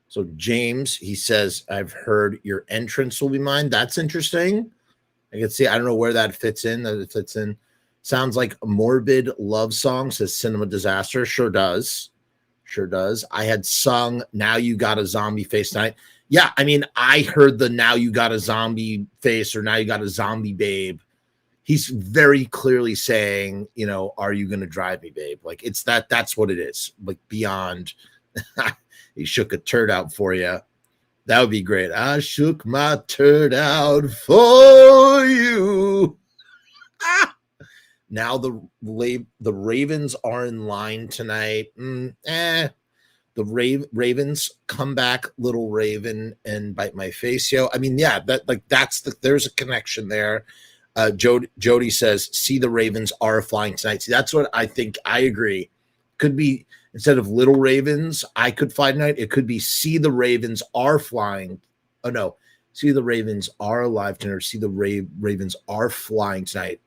So James, he says, I've heard your entrance will be mine. That's interesting. I can see, I don't know where that fits in. Sounds like a morbid love song, says Cinema Disaster. Sure does. I had sung Now You Got a Zombie Face Tonight. Yeah, I mean, I heard the Now You Got a Zombie Face or Now You Got a Zombie Babe. He's very clearly saying, you know, are you going to drive me, babe? Like, it's that's what it is. Like, beyond, he shook a turd out for you. That would be great. I shook my turd out for you. Now the Ravens are in line tonight. The Ravens come back, little Raven, and bite my face, yo. I mean, yeah, there's a connection there. Jody says, see the Ravens are flying tonight. See, that's what I think. I agree. Could be, instead of little Ravens, I could fly tonight. It could be see the Ravens are flying. Oh no, see the Ravens are alive tonight. Or see the Ravens are flying tonight.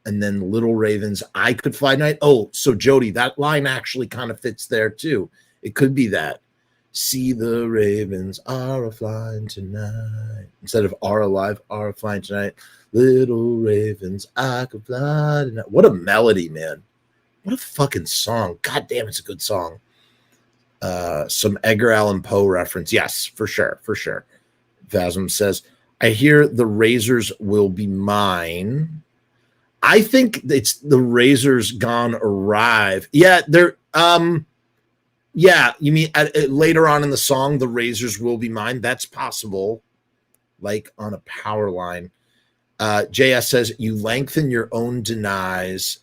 And then little Ravens, I could fly tonight. Oh, so Jody, that line actually kind of fits there too. It could be that. See the Ravens are flying tonight. Instead of are alive, are flying tonight. Little Ravens, I could fly tonight. What a melody, man. What a fucking song. God damn, it's a good song. Some Edgar Allan Poe reference. Yes, for sure. Phasm says, I hear the razors will be mine. I think it's the razors gone arrive. Yeah, they're yeah, you mean later on in the song, the razors will be mine. That's possible. Like on a power line. JS says, you lengthen your own demise.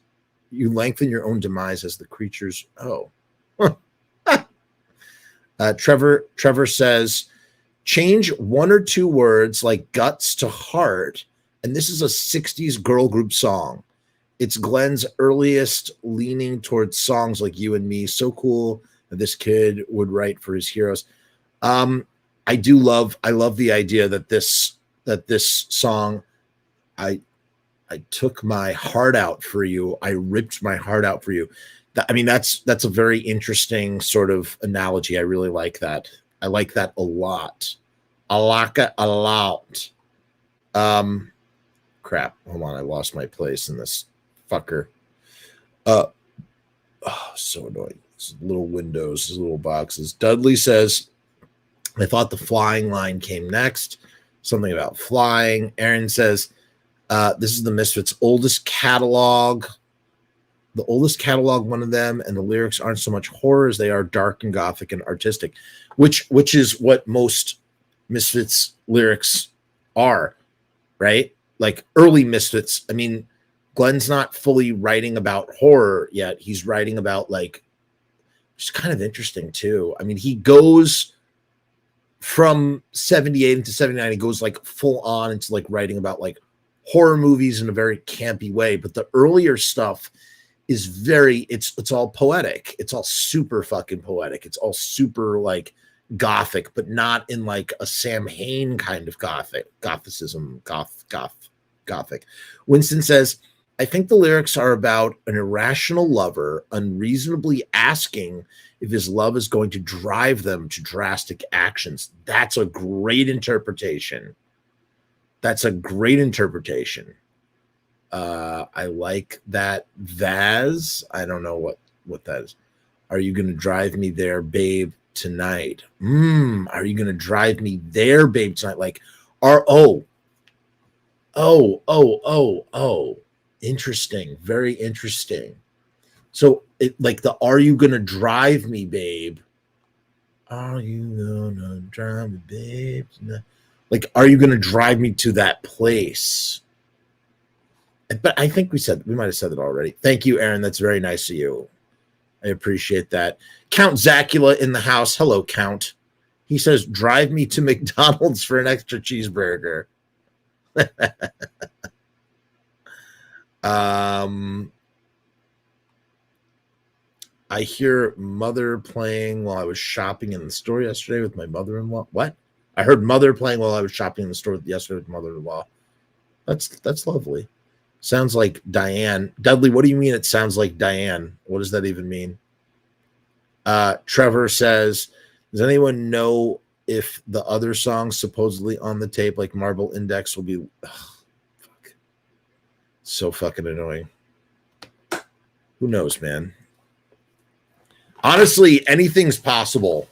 You lengthen your own demise as the creatures. Oh. Trevor says, change one or two words like guts to heart. And this is a 60s girl group song. It's Glenn's earliest leaning towards songs like You and Me. So cool that this kid would write for his heroes. I love the idea that this song, I took my heart out for you. I ripped my heart out for you. I mean, that's a very interesting sort of analogy. I really like that. I like that a lot. I like it a lot. Crap. Hold on. I lost my place in this fucker. Oh, so annoying. These little windows, these little boxes. Dudley says, I thought the flying line came next. Something about flying. Aaron says, this is the Misfits' oldest catalog. The oldest catalog, one of them, and the lyrics aren't so much horror as they are dark and gothic and artistic, which is what most Misfits lyrics are, right? Like early Misfits. I mean, Glenn's not fully writing about horror yet. He's writing about like, it's kind of interesting too. I mean, he goes from 78 into 79, he goes like full on into like writing about like horror movies in a very campy way. But the earlier stuff is very, it's all poetic. It's all super fucking poetic. It's all super like gothic, but not in like a Sam Hain kind of gothicism. Winston says, I think the lyrics are about an irrational lover unreasonably asking if his love is going to drive them to drastic actions. That's a great interpretation. I like that. Vaz, I don't know what that is. Are you going to drive me there, babe, tonight? Are you going to drive me there, babe, tonight? Like, interesting. Very interesting. So like are you going to drive me, babe? Are you going to drive me, babe? Tonight? Like, are you going to drive me to that place? But I think we might have said it already. Thank you, Aaron. That's very nice of you. I appreciate that. Count Zacula in the house. Hello, Count. He says, drive me to McDonald's for an extra cheeseburger. I hear Mother playing while I was shopping in the store yesterday with my mother-in-law. What? I heard Mother playing while I was shopping in the store yesterday with mother-in-law. That's lovely. Sounds like Diane. Dudley, what do you mean it sounds like Diane? What does that even mean? Trevor says, does anyone know if the other songs supposedly on the tape, like Marble Index, will be... fuck. So fucking annoying. Who knows, man? Honestly, anything's possible.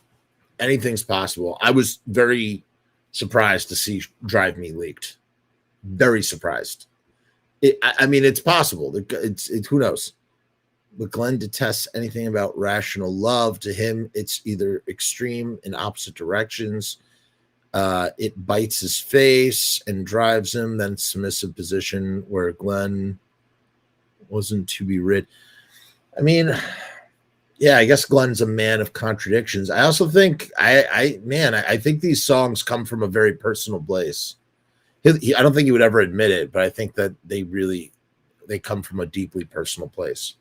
Anything's possible. I was very surprised to see Drive Me leaked. Very surprised. I mean, it's possible. It's who knows? But Glenn detests anything about rational love. To him, it's either extreme in opposite directions. It bites his face and drives him. Then submissive position where Glenn wasn't to be rid. I mean, yeah, I guess Glenn's a man of contradictions. I also think I think these songs come from a very personal place. I don't think he would ever admit it, but I think that they come from a deeply personal place.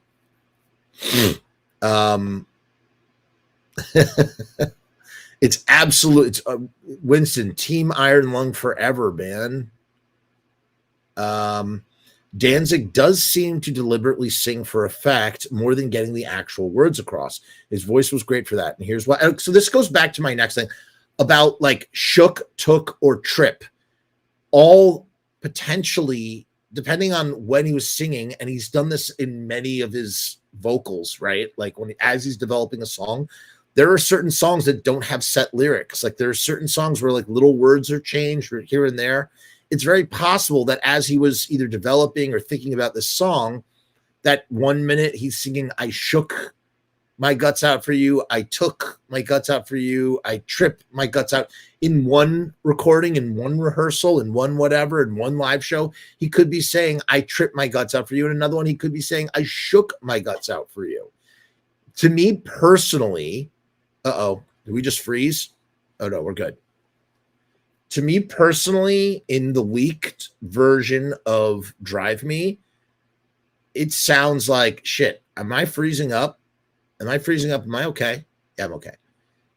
It's absolute. It's Winston, Team Iron Lung forever, man. Danzig does seem to deliberately sing for effect more than getting the actual words across. His voice was great for that. And here's why. So this goes back to my next thing about like shook, took, or trip. All potentially, depending on when he was singing, and he's done this in many of his vocals, right? Like as he's developing a song, there are certain songs that don't have set lyrics. Like there are certain songs where like little words are changed here and there. It's very possible that as he was either developing or thinking about this song, that 1 minute he's singing, I shook my guts out for you. I took my guts out for you. I tripped my guts out. In one recording, in one rehearsal, in one whatever, in one live show, he could be saying, I tripped my guts out for you. And another one, he could be saying, I shook my guts out for you. To me personally, did we just freeze? Oh no, we're good. To me personally, in the leaked version of Drive Me, it sounds like shit. Am I freezing up? Am I freezing up? Am I okay? Yeah, I'm okay.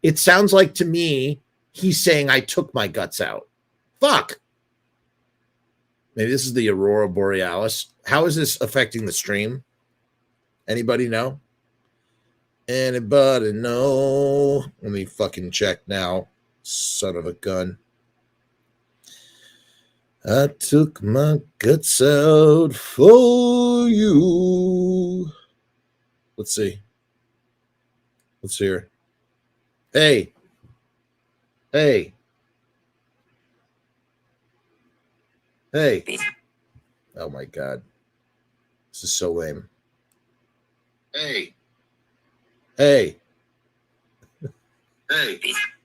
It sounds like to me he's saying I took my guts out. Fuck. Maybe this is the Aurora Borealis. How is this affecting the stream? Anybody know? Anybody know? Let me fucking check now. Son of a gun. I took my guts out for you. Let's see. Let's hear. Hey. Hey. Hey. Oh my God. This is so lame. Hey. Hey. Hey.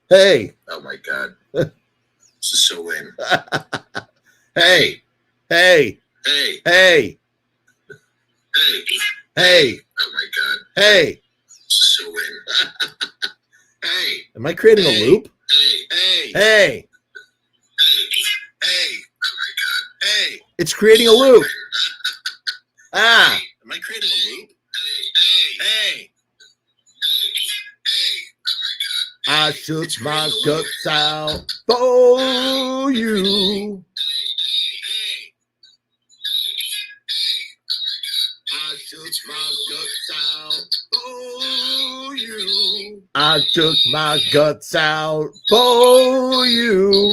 Hey. Oh my God. This is so lame. Hey. Hey. Hey. Hey. Hey. Hey. Oh my God. Hey. This is so lame. Hey. Am I creating a loop? Hey. Hey. Hey. Hey. Oh my God. Hey. It's creating a loop. Ah. Am I creating a loop? Hey. Hey. I shook my guts out for you. I shook my guts out for you. I took my guts out for you.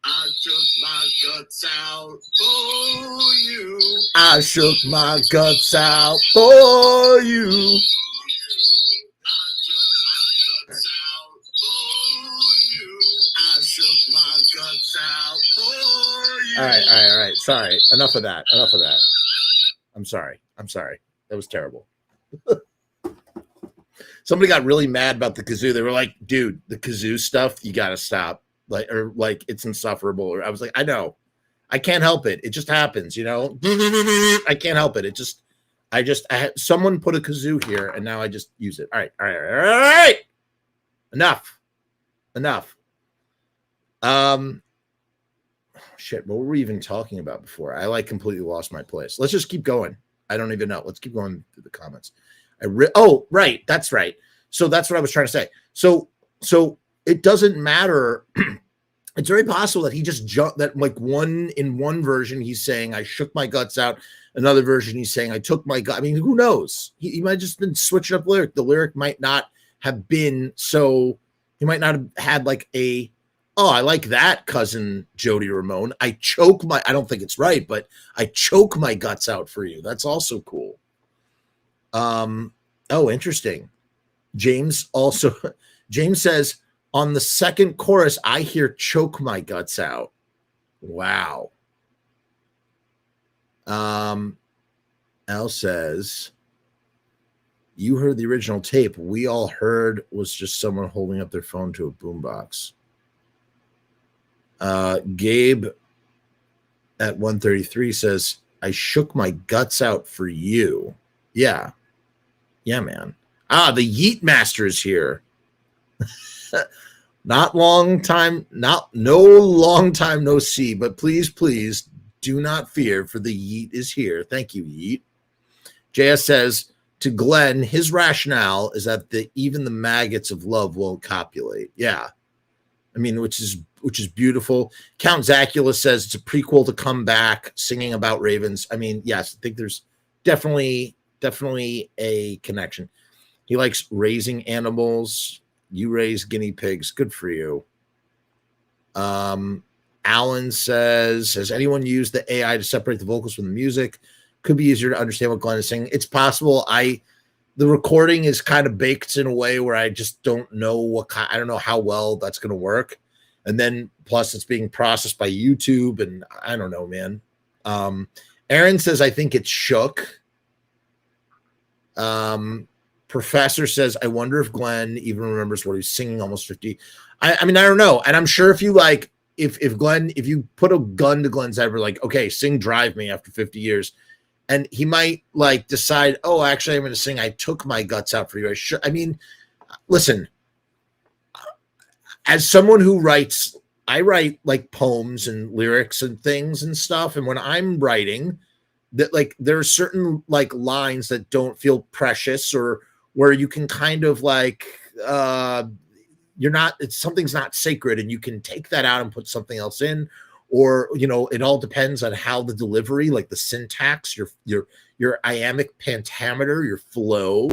I took my guts out for you. I shook my guts out for you. I shook my guts out for you. All right. Sorry. Enough of that. I'm sorry. That was terrible. Somebody got really mad about the kazoo. They were like, dude, the kazoo stuff, you got to stop. Like it's insufferable. Or I was like, I know. I can't help it. It just happens, you know? I can't help it. I had someone put a kazoo here and now I just use it. All right. Enough. Shit, what were we even talking about before? I completely lost my place. Let's just keep going. I don't even know. Let's keep going through the comments. Oh, right. That's right. So that's what I was trying to say. So it doesn't matter. It's very possible that he just jumped that in one version, he's saying, I shook my guts out. Another version, he's saying, I took my gut. I mean, who knows? He might have just been switching up lyric. The lyric might not have been so, he might not have had I like that, cousin Jody Ramone. I don't think it's right, but I choke my guts out for you. That's also cool. Interesting. James says, on the second chorus, I hear choke my guts out. Wow. Al says, you heard the original tape. We all heard was just someone holding up their phone to a boombox. Gabe at 133 says, I shook my guts out for you. Yeah, man. The Yeet Master is here. No long time no see, but please do not fear, for the Yeet is here. Thank you, Yeet. JS says to Glenn, his rationale is that even the maggots of love won't copulate. Yeah. I mean, which is beautiful. Count Zacula says it's a prequel to Come Back, singing about ravens. I mean, yes, I think there's definitely a connection. He likes raising animals. You raise guinea pigs. Good for you. Alan says, has anyone used the AI to separate the vocals from the music? Could be easier to understand what Glenn is saying. It's possible. The recording is kind of baked in a way where I just don't know I don't know how well that's going to work. And then plus it's being processed by YouTube and I don't know, man. Aaron says, I think it's shook. Professor says, I wonder if Glenn even remembers what he's singing almost 50. I mean, I don't know. And I'm sure if you if you put a gun to Glenn's head, okay, sing Drive Me after 50 years. And he might decide, oh, actually, I'm going to sing I Took My Guts Out for You. I mean, listen, as someone who writes I write like poems and lyrics and things and stuff. And when I'm writing, that like there are certain like lines that don't feel precious, or where you can kind of like you're not, it's something's not sacred, and you can take that out and put something else in, or it all depends on how the delivery, like the syntax, your iambic pentameter, your flow.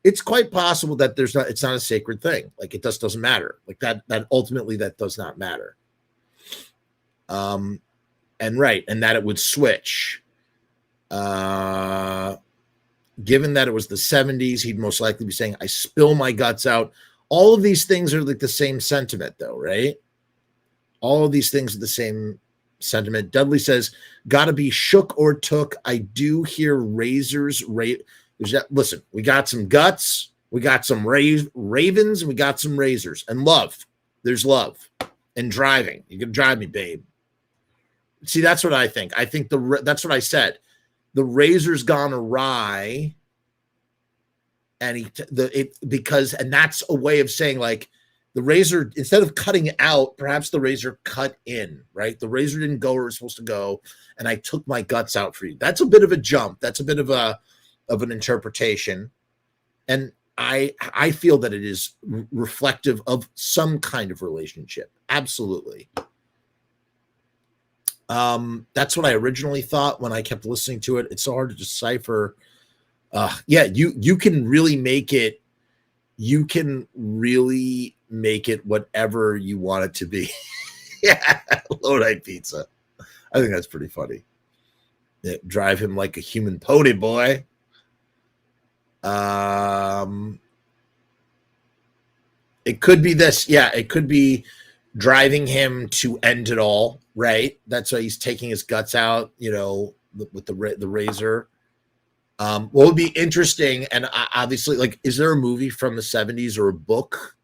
It's quite possible that it's not a sacred thing. Like it just doesn't matter. Like that ultimately that does not matter. And that it would switch. Given that it was the 70s, he'd most likely be saying, I spill my guts out. All of these things are like the same sentiment though, right? All of these things are the same sentiment. Dudley says, gotta be shook or took. I do hear razors. Listen, we got some guts, we got some ravens, we got some razors, and love. There's love and driving. You can drive me, babe. See, that's what I think. I think that's what I said. The razor's gone awry, and that's a way of saying like the razor, instead of cutting out, perhaps the razor cut in, right? The razor didn't go where it was supposed to go, and I took my guts out for you. That's a bit of a jump. That's a bit of an interpretation, and I feel that it is reflective of some kind of relationship. Absolutely. That's what I originally thought when I kept listening to it. It's so hard to decipher. You can really make it. You can really make it whatever you want it to be. Yeah, Lodi pizza. I think that's pretty funny. Yeah, drive him like a human pony boy. It could be this. Yeah, it could be driving him to end it all, right? That's why he's taking his guts out, with the razor. What would be interesting, and obviously, like, is there a movie from the 70s or a book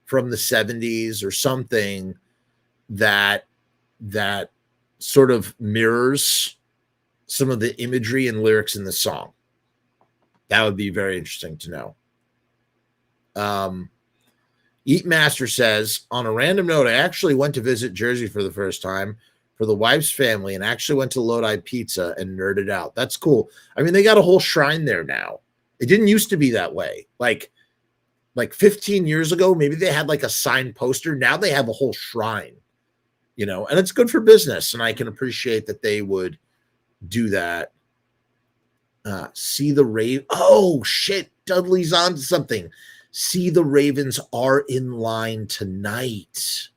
from the 70s or something that sort of mirrors some of the imagery and lyrics in the song? That would be very interesting to know. Eat Master says, on a random note, I actually went to visit Jersey for the first time for the wife's family and actually went to Lodi Pizza and nerded out. That's cool. I mean, they got a whole shrine there now. It didn't used to be that way. Like 15 years ago, maybe they had like a signed poster. Now they have a whole shrine, and it's good for business. And I can appreciate that they would do that. See the rave. Oh, shit. Dudley's on to something. See the Ravens are in line tonight.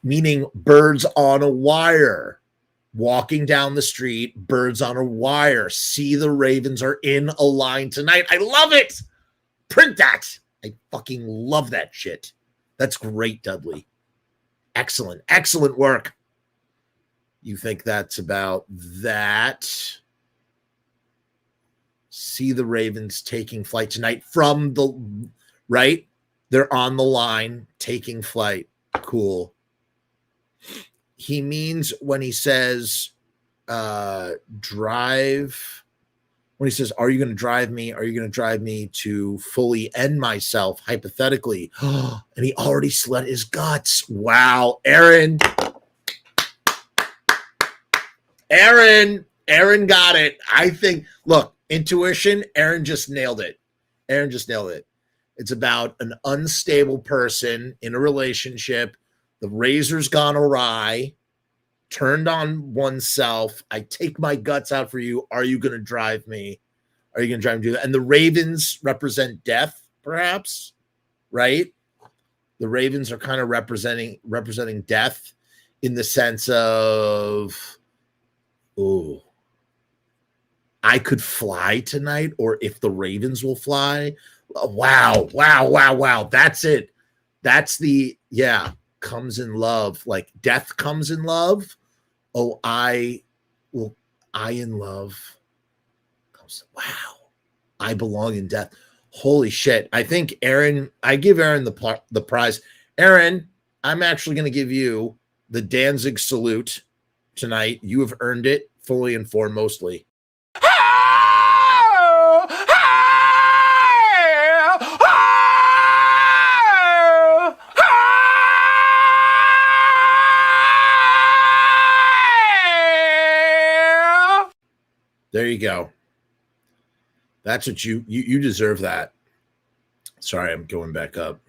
Meaning birds on a wire. Walking down the street, birds on a wire. See the Ravens are in a line tonight. I love it. Print that. I fucking love that shit. That's great, Dudley. Excellent. Excellent work. You think that's about that? See the Ravens taking flight tonight from the right. They're on the line taking flight. Cool. He means when he says drive, when he says, are you going to drive me? Are you going to drive me to fully end myself, hypothetically? And he already slit his guts. Wow. Aaron got it. I think, look, intuition, Aaron just nailed it. It's about an unstable person in a relationship. The razor's gone awry, turned on oneself. I take my guts out for you. Are you going to drive me? Are you going to drive me to that? And the ravens represent death, perhaps, right? The ravens are kind of representing death in the sense of, oh, I could fly tonight, or if the ravens will fly. Wow. That's it. That's comes in love. Like death comes in love. Oh, I in love. Wow. I belong in death. Holy shit. I think I give Aaron the prize. Aaron, I'm actually going to give you the Danzig salute tonight. You have earned it fully and foremostly. you go. That's what you deserve that. Sorry, I'm going back up.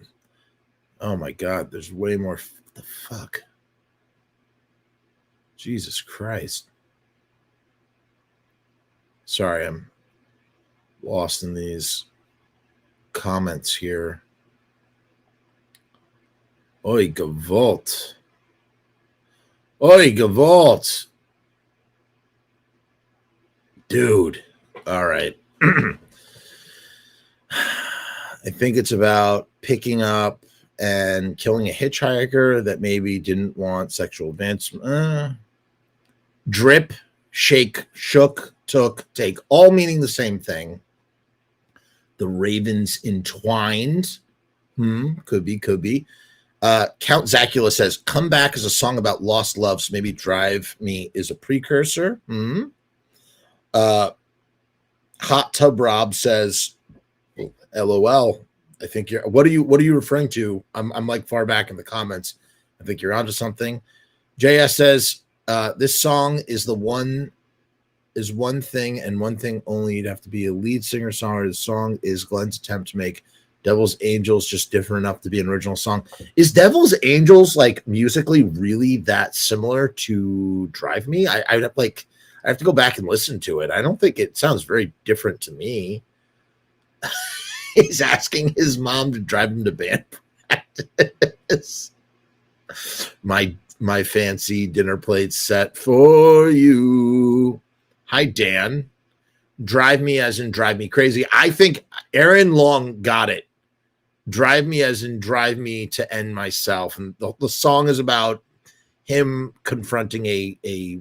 Oh my God, there's way more. What the fuck? Jesus Christ. Sorry, I'm lost in these comments here. Oi, Gavolt. Oi, Gavolt. Dude. All right. I think it's about picking up and killing a hitchhiker that maybe didn't want sexual advancement. Drip, shake, shook, took, take, all meaning the same thing. The Ravens entwined. Could be. Count Zacula says, come back as a song about lost love, so maybe Drive Me is a precursor. Hot Tub Rob says, LOL. I think you're, what are you referring to? I'm like far back in the comments. I think you're onto something. JS says, this song is one thing and one thing only. You'd have to be a lead singer songwriter. The song is Glenn's attempt to make Devil's Angels just different enough to be an original song. Is Devil's Angels like musically really that similar to Drive Me? I have to go back and listen to it. I don't think it sounds very different to me. He's asking his mom to drive him to band practice. My fancy dinner plate set for you. Hi, Dan. Drive me as in drive me crazy. I think Aaron Long got it. Drive me as in drive me to end myself. And the song is about him confronting a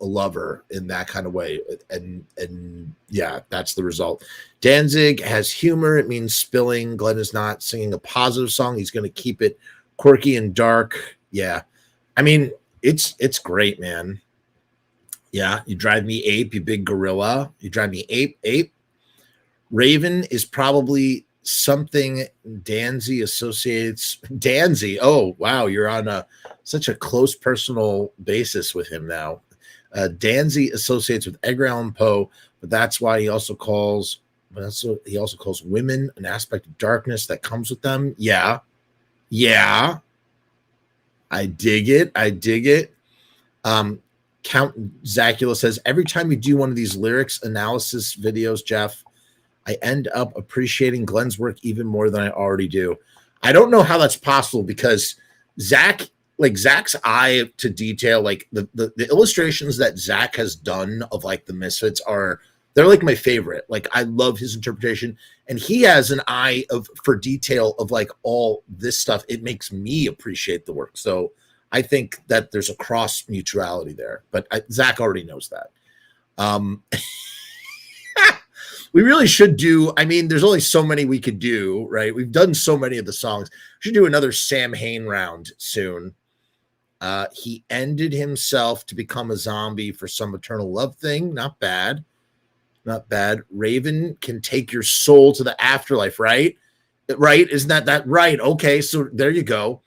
lover in that kind of way. And yeah, that's the result. Danzig has humor. It means spilling. Glenn is not singing a positive song. He's going to keep it quirky and dark. Yeah. I mean, it's great, man. Yeah. You drive me ape, you big gorilla. You drive me ape. Raven is probably something Danzig associates. Danzig. Oh, wow. You're on such a close personal basis with him now. Danzig associates with Edgar Allan Poe, but that's why he also calls women an aspect of darkness that comes with them. Yeah. I dig it. Count Zacula says, every time we do one of these lyrics analysis videos, Jeff, I end up appreciating Glenn's work even more than I already do. I don't know how that's possible because Zach's eye to detail, like the illustrations that Zach has done of like the Misfits they're like my favorite. Like I love his interpretation, and he has an eye for detail of like all this stuff. It makes me appreciate the work. So I think that there's a cross mutuality there, but Zach already knows that. We really should do, I mean, there's only so many we could do, right? We've done so many of the songs. We should do another Sam Hain round soon. He ended himself to become a zombie for some eternal love thing. Not bad. Raven can take your soul to the afterlife, right? Isn't that right? Okay, so there you go.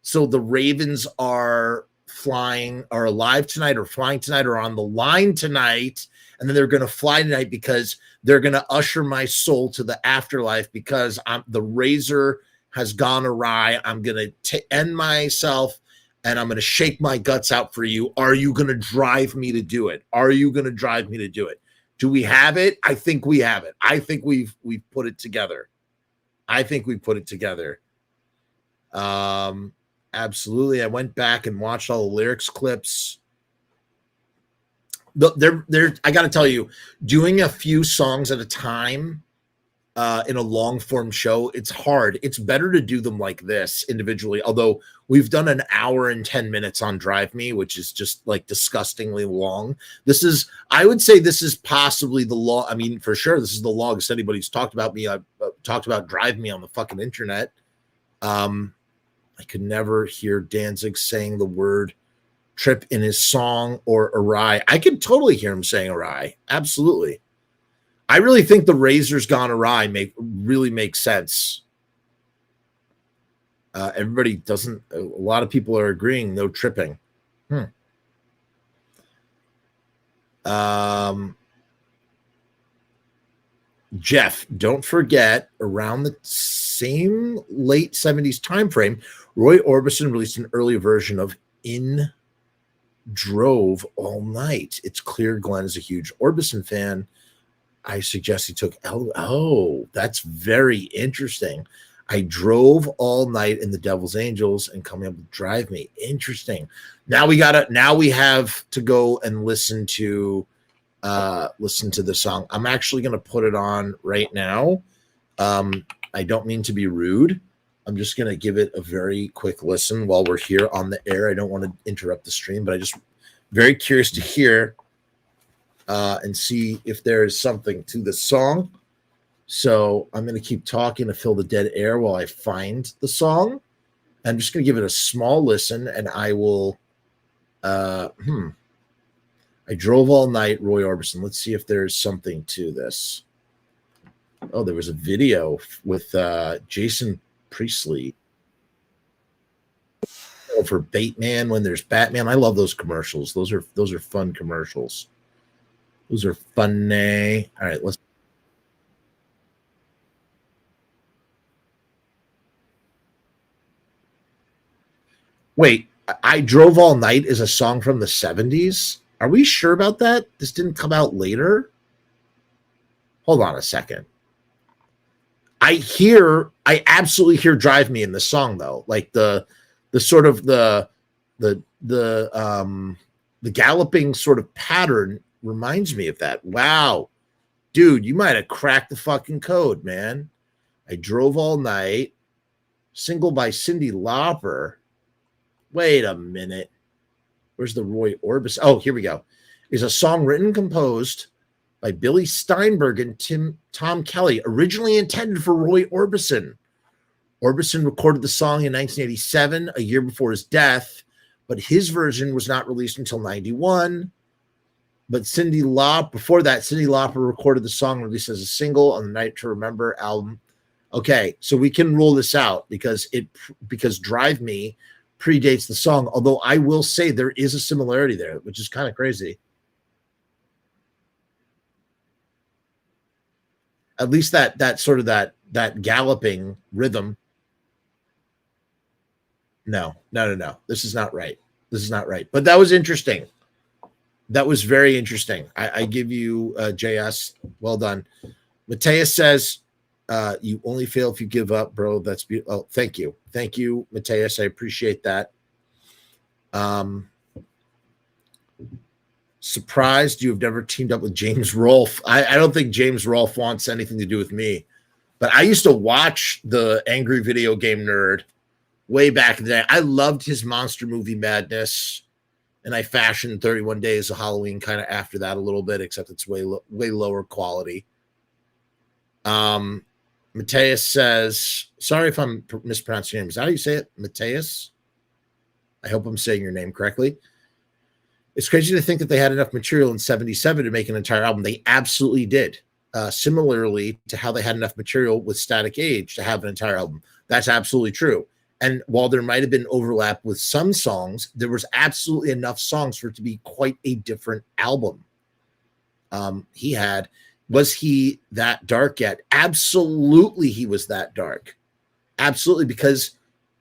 So the Ravens are alive tonight or flying tonight or on the line tonight. And then they're going to fly tonight because they're going to usher my soul to the afterlife because the razor has gone awry. I'm going to end myself and I'm going to shake my guts out for you. Are you going to drive me to do it? Do we have it? I think we have it. I think we've put it together. Absolutely. I went back and watched all the lyrics clips. I got to tell you, doing a few songs at a time in a long form show, it's hard. It's better to do them like this individually. Although we've done an hour and 10 minutes on Drive Me, which is just like disgustingly long. I would say this is possibly the long. I mean, for sure, this is the longest anybody's talked about me. I've talked about Drive Me on the fucking internet. I could never hear Danzig saying the word trip in his song or awry. I could totally hear him saying awry. Absolutely. I really think the razor's gone awry really makes sense. Everybody doesn't, a lot of people are agreeing, no tripping. Jeff, don't forget, around the same late 70s time frame, Roy Orbison released an early version of In Drove All Night. It's clear Glenn is a huge Orbison fan. I suggest he took oh, that's very interesting. I drove all night in the Devil's Angels and coming up with Drive Me. Interesting. Now we have to go and listen to the song. I'm actually going to put it on right now. I don't mean to be rude. I'm just going to give it a very quick listen while we're here on the air. I don't want to interrupt the stream, but I just very curious to hear and see if there is something to the song. So I'm going to keep talking to fill the dead air while I find the song. I'm just going to give it a small listen, and I will. I drove all night, Roy Orbison. Let's see if there's something to this. Oh, there was a video with Jason Priestley for Bateman when there's Batman. I love those commercials. Those are fun commercials. Those are funny. All right, let's. Wait, I Drove All Night is a song from the 70s? Are we sure about that? This didn't come out later? Hold on a second. I absolutely hear Drive Me in the song though. Like the sort of the galloping sort of pattern reminds me of that. Wow. Dude, you might have cracked the fucking code, man. I Drove All Night, single by Cyndi Lauper. Wait a minute. Where's the Roy Orbison? Oh, here we go. Is a song written and composed by Billy Steinberg and Tom Kelly, originally intended for Roy Orbison. Orbison recorded the song in 1987, a year before his death, but his version was not released until 91. But before that, Cyndi Lauper recorded the song, released as a single on the Night to Remember album. Okay, so we can rule this out because Drive Me predates the song, although I will say there is a similarity there, which is kind of crazy. At least that sort of that galloping rhythm. No. This is not right. But that was interesting. That was very interesting. I give you JS. Well done. Mateus says, you only fail if you give up, bro. That's beautiful. Oh, thank you, Mateus. I appreciate that. Surprised you have never teamed up with James Rolfe. I don't think James Rolfe wants anything to do with me, but I used to watch the Angry Video Game Nerd way back in the day. I loved his monster movie madness, and I fashioned 31 Days of Halloween kind of after that a little bit, except it's way lower quality. Mateus says, sorry if I'm mispronouncing your name. Is that how you say it? Mateus? I hope I'm saying your name correctly. It's crazy to think that they had enough material in 77 to make an entire album. They absolutely did. Similarly to how they had enough material with Static Age to have an entire album. That's absolutely true. And while there might have been overlap with some songs, there was absolutely enough songs for it to be quite a different album. Was he that dark yet? Absolutely, he was that dark. Absolutely, because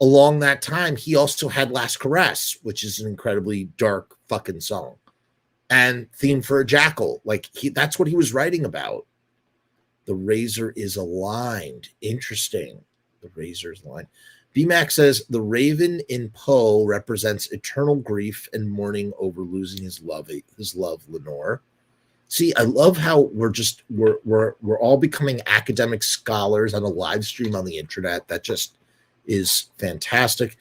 along that time, he also had Last Caress, which is an incredibly dark fucking song. And Theme for a Jackal. That's what he was writing about. The razor is aligned. Interesting. The razor is aligned. BMAC says, the raven in Poe represents eternal grief and mourning over losing his love, Lenore. See, I love how we're all becoming academic scholars on a live stream on the internet. That just is fantastic.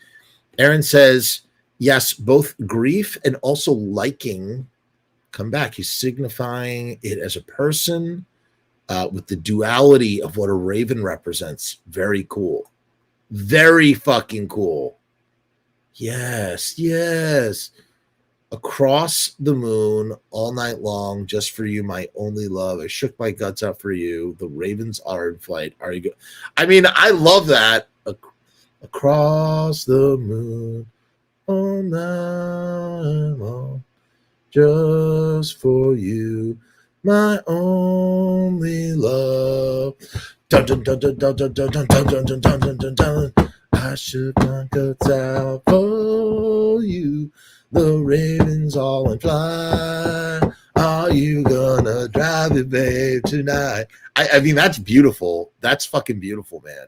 Aaron says, yes, both grief and also liking come back. He's signifying it as a person with the duality of what a raven represents. Very cool. Very fucking cool. Yes. Across the moon all night long, just for you, my only love. I shook my guts out for you. The ravens are in flight. Are you good? I mean, I love that. Across the moon all night long. just for you, my only love. Dun dun dun dun dun dun dun dun dun dun dun dun dun dun. I should conquer out for you. The ravens all in flight. Are you gonna drive it, babe, tonight? I mean, that's beautiful. That's fucking beautiful, man.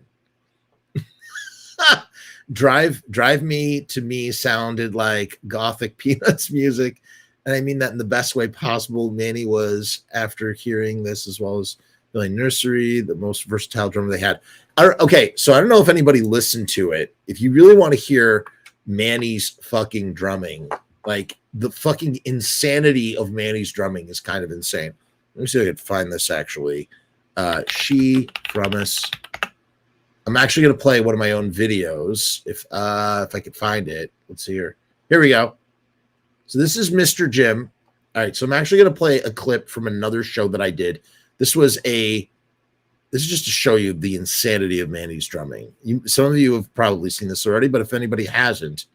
Drive Me to me sounded like Gothic Peanuts music, and I mean that in the best way possible. Manny was, after hearing this, as well as Billy Nursery, the most versatile drummer they had. Okay, so I don't know if anybody listened to it. If you really want to hear Manny's fucking drumming, like the fucking insanity of Manny's drumming is kind of insane. Let me see if I can find this actually. Frumess. I'm actually going to play one of my own videos if I could find it. Let's see here. Here we go. So this is Mr. Jim. All right, so I'm actually going to play a clip from another show that I did. This is just to show you the insanity of Manny's drumming. Some of you have probably seen this already, but if anybody hasn't,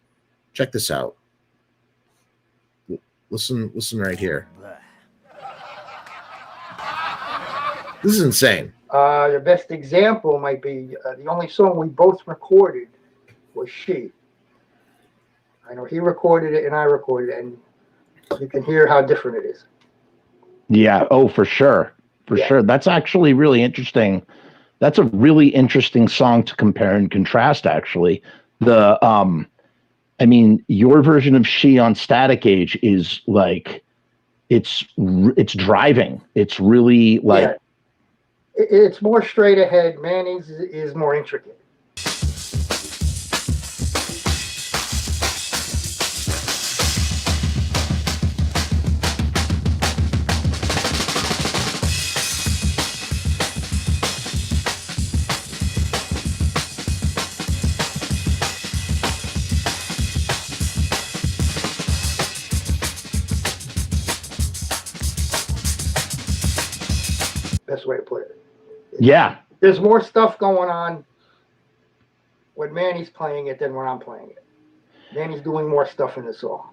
check this out. Listen right here. This is insane. The best example might be the only song we both recorded was She. I know he recorded it and I recorded it, and you can hear how different it is. Yeah. Oh, for sure. For sure. That's actually really interesting. That's a really interesting song to compare and contrast, actually. I mean, your version of She on Static Age is like, it's driving. It's really like. Yeah. It's more straight ahead. Manny's is more intricate. Best way to put it. Yeah. There's more stuff going on when Manny's playing it than when I'm playing it. Manny's doing more stuff in the song.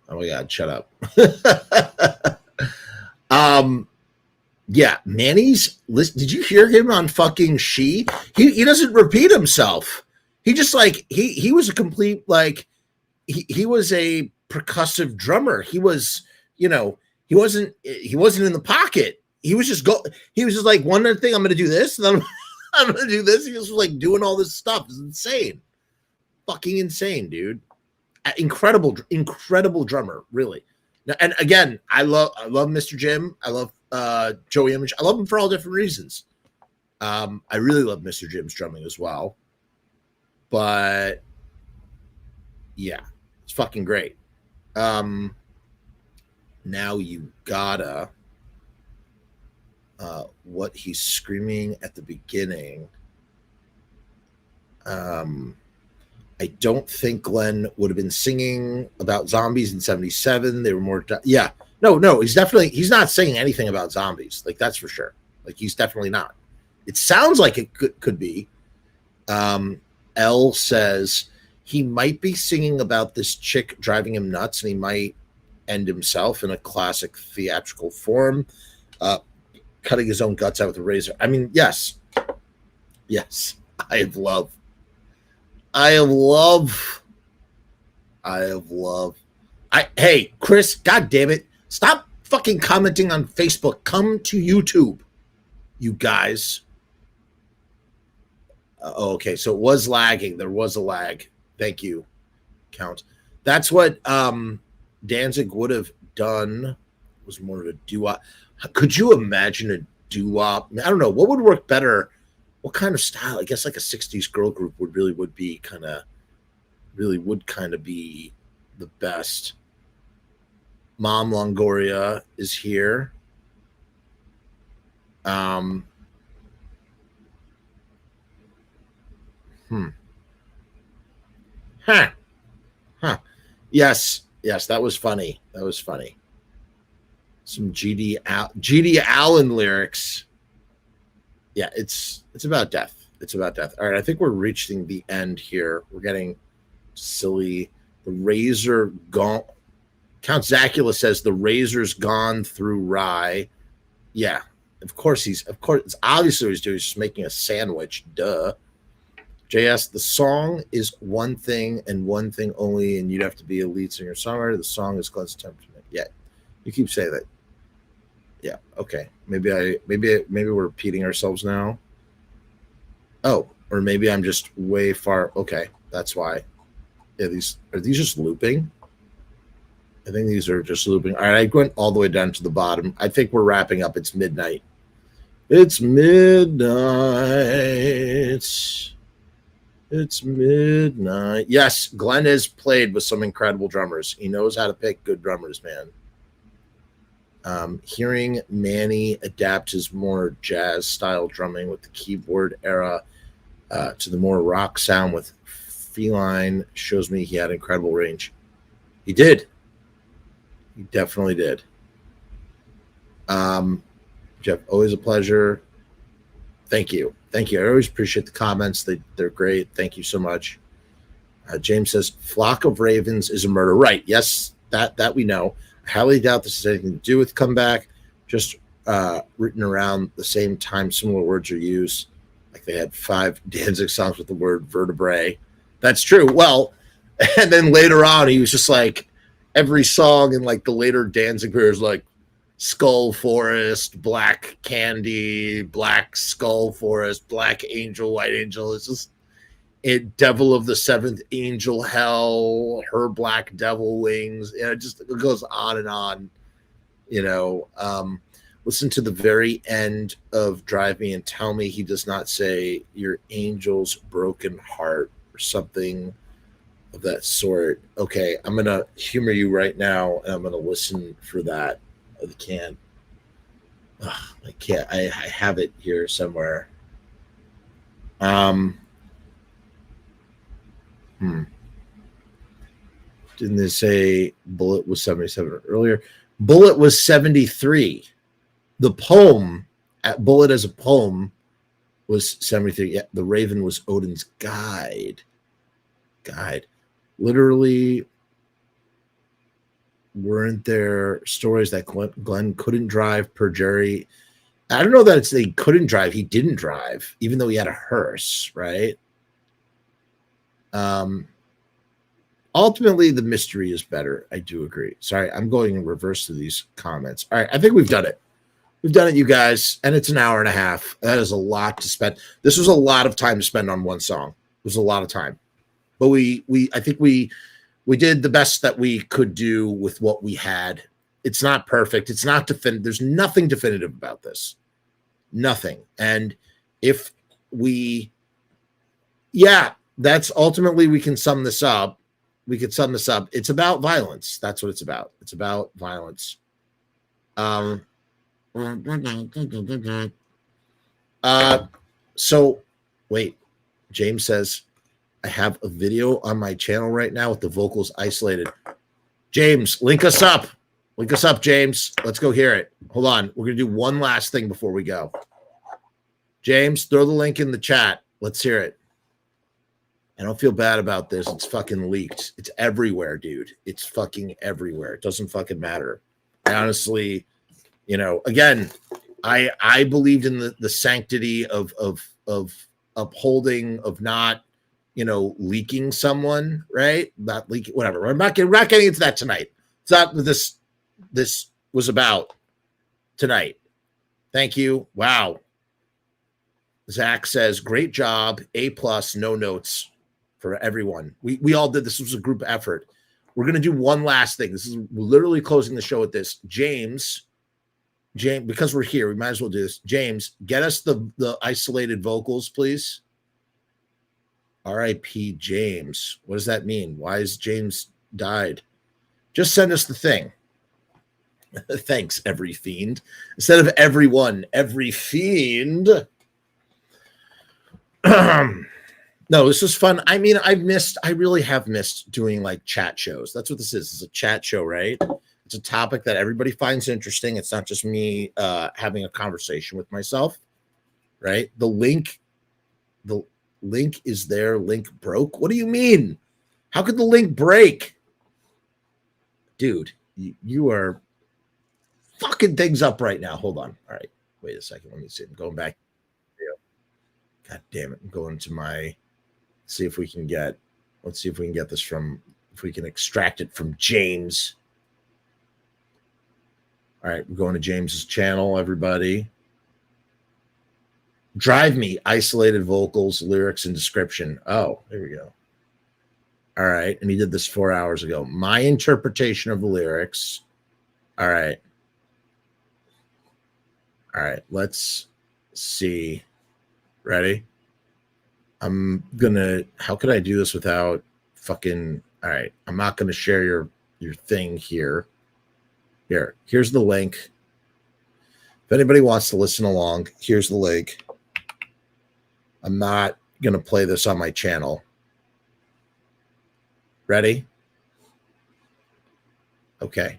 Oh my God, shut up. Yeah, Manny's list. Did you hear him on fucking She? He doesn't repeat himself. He just like he was a complete like he was a percussive drummer. He was, you know, he wasn't in the pocket. He was just like one other thing, I'm gonna do this, and then I'm gonna do this. He was like doing all this stuff. It's insane. Fucking insane, dude. Incredible drummer, really. And again, I love Mr. Jim. I love Joey Image. I love him for all different reasons. I really love Mr. Jim's drumming as well. But yeah, it's fucking great. Now you gotta what he's screaming at the beginning. I don't think Glenn would have been singing about zombies in 77. They were more, no, he's not saying anything about zombies. Like, that's for sure. Like, he's definitely not. It sounds like it could be. L says he might be singing about this chick driving him nuts, and he might end himself in a classic theatrical form, cutting his own guts out with a razor. I mean, yes. I have love. Hey, Chris, God damn it. Stop fucking commenting on Facebook. Come to YouTube, you guys. Okay, so it was lagging. There was a lag. Thank you, Count. That's what Danzig would have done, was more of a doo-wop. Could you imagine a doo-wop? I don't know. What would work better what kind of style? I guess like a 60s girl group would be kind of be the best. Mom Longoria is here. Huh. Yes, that was funny. Some GD Allen lyrics. Yeah, it's about death. All right, I think we're reaching the end here. We're getting silly. The razor gone. Count Zacula says the razor's gone through rye. Yeah, of course it's obviously what he's doing. He's just making a sandwich. Duh. JS, the song is one thing and one thing only, and you'd have to be a lead singer songwriter. The song is Glenn's attempt to make. Yeah, you keep saying that. Yeah, okay. Maybe we're repeating ourselves now. Oh, or maybe I'm just way far. Okay, that's why. Yeah, are these just looping? I think these are just looping. All right, I went all the way down to the bottom. I think we're wrapping up. It's midnight. It's midnight. Yes, Glenn has played with some incredible drummers. He knows how to pick good drummers, man. Hearing Manny adapt his more jazz style drumming with the keyboard era to the more rock sound with Feline shows me he had incredible range. He did. He definitely did. Jeff, always a pleasure. Thank you. I always appreciate the comments. They're great. Thank you so much. James says, Flock of Ravens is a murder. Right. Yes, that we know. I highly doubt this has anything to do with comeback. Just written around the same time similar words are used. Like they had 5 Danzig songs with the word vertebrae. That's true. Well, and then later on, he was just like, every song in like the later Danzig period is like Skull Forest, Black Candy, Black Skull Forest, Black Angel, White Angel. It's just Devil of the Seventh Angel, Hell, Her Black Devil Wings. It goes on and on. Listen to the very end of Drive Me and Tell Me he does not say your angel's broken heart or something of that sort. Okay, I'm going to humor you right now, and I'm going to listen for that. I can't. I can't. I have it here somewhere. Didn't they say Bullet was 77 earlier? Bullet was 73. The poem, Bullet as a poem, was 73. Yeah, The Raven was Odin's guide. Literally, weren't there stories that Glenn couldn't drive per Jerry? I don't know that he couldn't drive. He didn't drive, even though he had a hearse, right? Ultimately, the mystery is better. I do agree. Sorry, I'm going in reverse to these comments. All right, I think we've done it. We've done it, you guys, and it's an hour and a half. That is a lot to spend. This was a lot of time to spend on one song. It was a lot of time. But I think we did the best that we could do with what we had. It's not perfect. It's not definitive. There's nothing definitive about this. Nothing. And if that's ultimately, we can sum this up. It's about violence. That's what it's about. It's about violence. So wait, James says, I have a video on my channel right now with the vocals isolated. James, link us up. James. Let's go hear it. Hold on. We're going to do one last thing before we go. James, throw the link in the chat. Let's hear it. I don't feel bad about this. It's fucking leaked. It's everywhere, dude. It's fucking everywhere. It doesn't fucking matter. I honestly, again, I believed in the sanctity of upholding, of not, leaking someone, right? Not leaking, whatever. We're not getting into that tonight. It's not what this was about tonight. Thank you. Wow. Zach says, great job. A+, no notes for everyone. We all did this. Was a group effort. We're going to do one last thing. This is literally closing the show with this. James, James, because we're here, we might as well do this. James, get us the isolated vocals, please. R.I.P. James. What does that mean? Why is James died? Just send us the thing. Thanks, every fiend. Instead of everyone, every fiend. No, this was fun. I mean, I really have missed doing like chat shows. That's what this is. It's a chat show, right? It's a topic that everybody finds interesting. It's not just me having a conversation with myself, right? The link is there. Link broke. What do you mean? How could the link break? Dude, you are fucking things up right now. Hold on. All right. Wait a second. Let me see. I'm going back. God damn it. I'm going to my, see if we can get, let's see if we can get this from, if we can extract it from James. All right. We're going to James's channel, everybody. Drive Me, isolated vocals, lyrics, and description. Oh, there we go. All right. And he did this 4 hours ago. My interpretation of the lyrics. All right. All right. Let's see. Ready? I'm going to, how could I do this without fucking, all right. I'm not going to share your thing here. Here's the link. If anybody wants to listen along, here's the link. I'm not going to play this on my channel. Ready? Okay.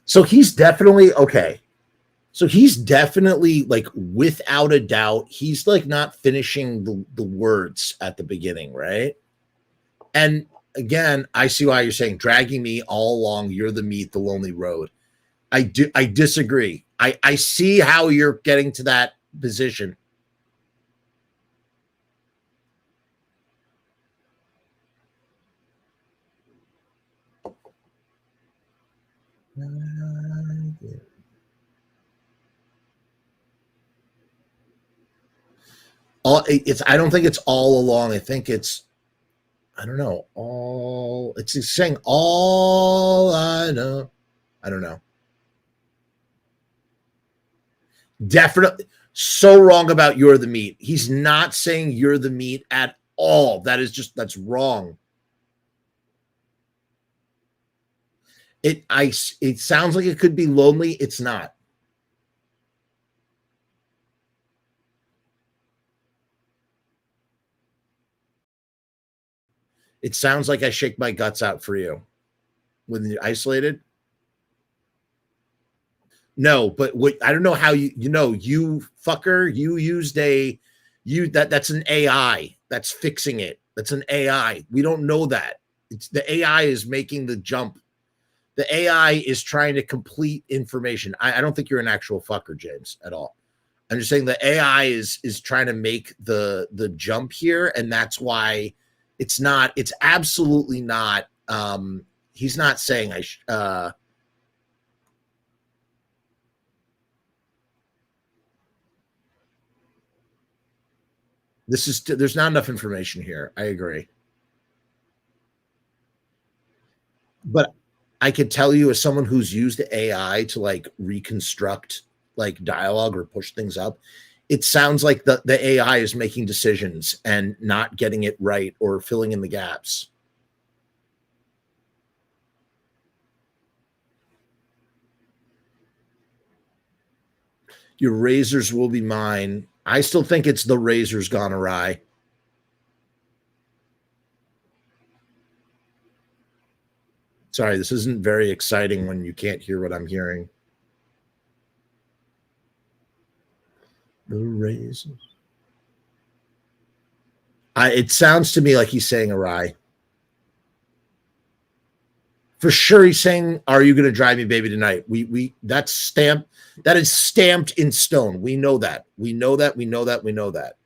So he's definitely okay. So he's definitely like, without a doubt, he's like not finishing the words at the beginning, right? And again, I see why you're saying dragging me all along. You're the meat, the lonely road. I disagree. I see how you're getting to that position. I don't think it's all along. I think it's, I don't know. It's saying all I know. I don't know. Definitely so wrong about you're the meat. He's not saying you're the meat at all. That's wrong. It sounds like it could be lonely. It's not. It sounds like I shake my guts out for you. When you're isolated? No, but what, I don't know how you fucker, you used that's an AI that's fixing it. That's an AI. We don't know that. It's the AI is making the jump. The AI is trying to complete information. I don't think you're an actual fucker, James, at all. I'm just saying the AI is trying to make the jump here, and that's why it's absolutely not. He's not saying there's not enough information here. I agree. But I could tell you, as someone who's used AI to like reconstruct like dialogue or push things up, it sounds like the AI is making decisions and not getting it right or filling in the gaps. Your razors will be mine. I still think it's the razor's gone awry. Sorry, this isn't very exciting when you can't hear what I'm hearing. The razors. It sounds to me like he's saying awry. For sure, he's saying, "Are you going to drive me, baby, tonight?" We that's stamped. That is stamped in stone. We know that. We know that. We know that. We know that.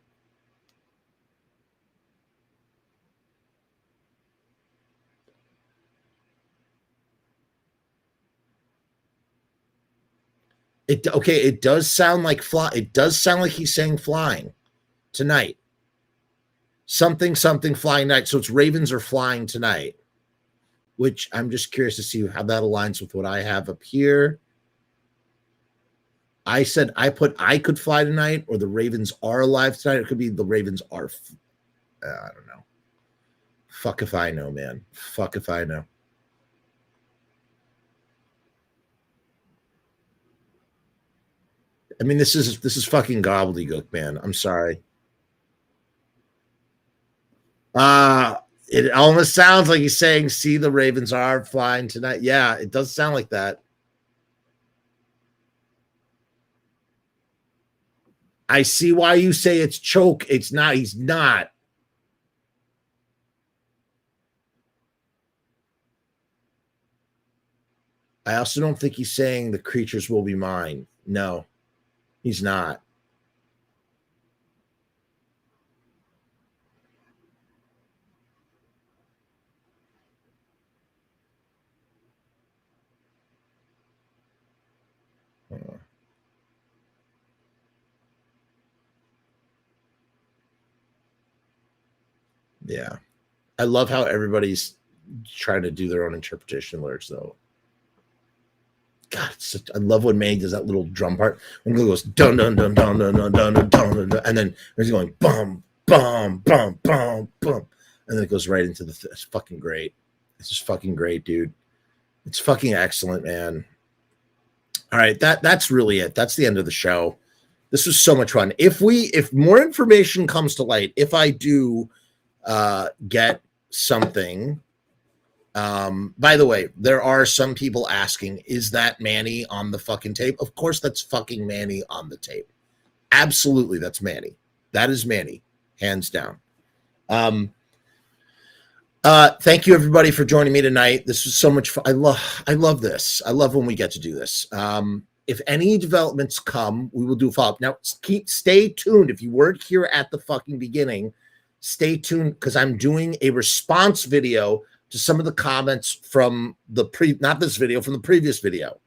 It does sound like fly. It does sound like he's saying flying tonight. Something flying night. So it's ravens are flying tonight, which I'm just curious to see how that aligns with what I have up here. I said I could fly tonight, or the ravens are alive tonight. It could be the ravens are. I don't know. Fuck if I know, man. Fuck if I know. I mean, this is fucking gobbledygook, man. I'm sorry. It almost sounds like he's saying, "See, the ravens are flying tonight." Yeah, it does sound like that. I see why you say it's choke. It's not. He's not. I also don't think he's saying the creatures will be mine. No, he's not. Yeah. I love how everybody's trying to do their own interpretation of lyrics, though. God, I love when Manny does that little drum part. When it goes dun dun dun dun dun dun dun dun dun, dun, and then he's going bum bum bum bum bum, and then it goes right into the. It's fucking great. It's just fucking great, dude. It's fucking excellent, man. All right, that's really it. That's the end of the show. This was so much fun. If more information comes to light, if I do get something. By the way, there are some people asking, is that Manny on the fucking tape? Of course, that's fucking Manny on the tape. Absolutely, that's Manny. That is Manny, hands down. Thank you everybody for joining me tonight. This was so much fun. I love this. I love when we get to do this. If any developments come, we will do a follow-up. Now, stay tuned. If you weren't here at the fucking beginning, stay tuned because I'm doing a response video to some of the comments from not this video, from the previous video.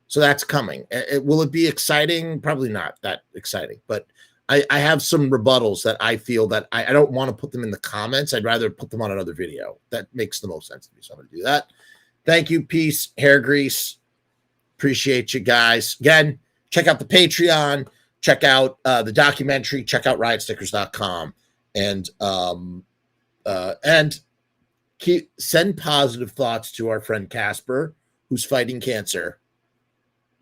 So that's coming. Will it be exciting? Probably not that exciting, but I have some rebuttals that I feel that I don't want to put them in the comments. I'd rather put them on another video. That makes the most sense to me. So I'm going to do that. Thank you. Peace. Hair grease. Appreciate you guys. Again, check out the Patreon. Check out the documentary. Check out riotstickers.com. And send positive thoughts to our friend Casper, who's fighting cancer.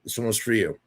This one was for you.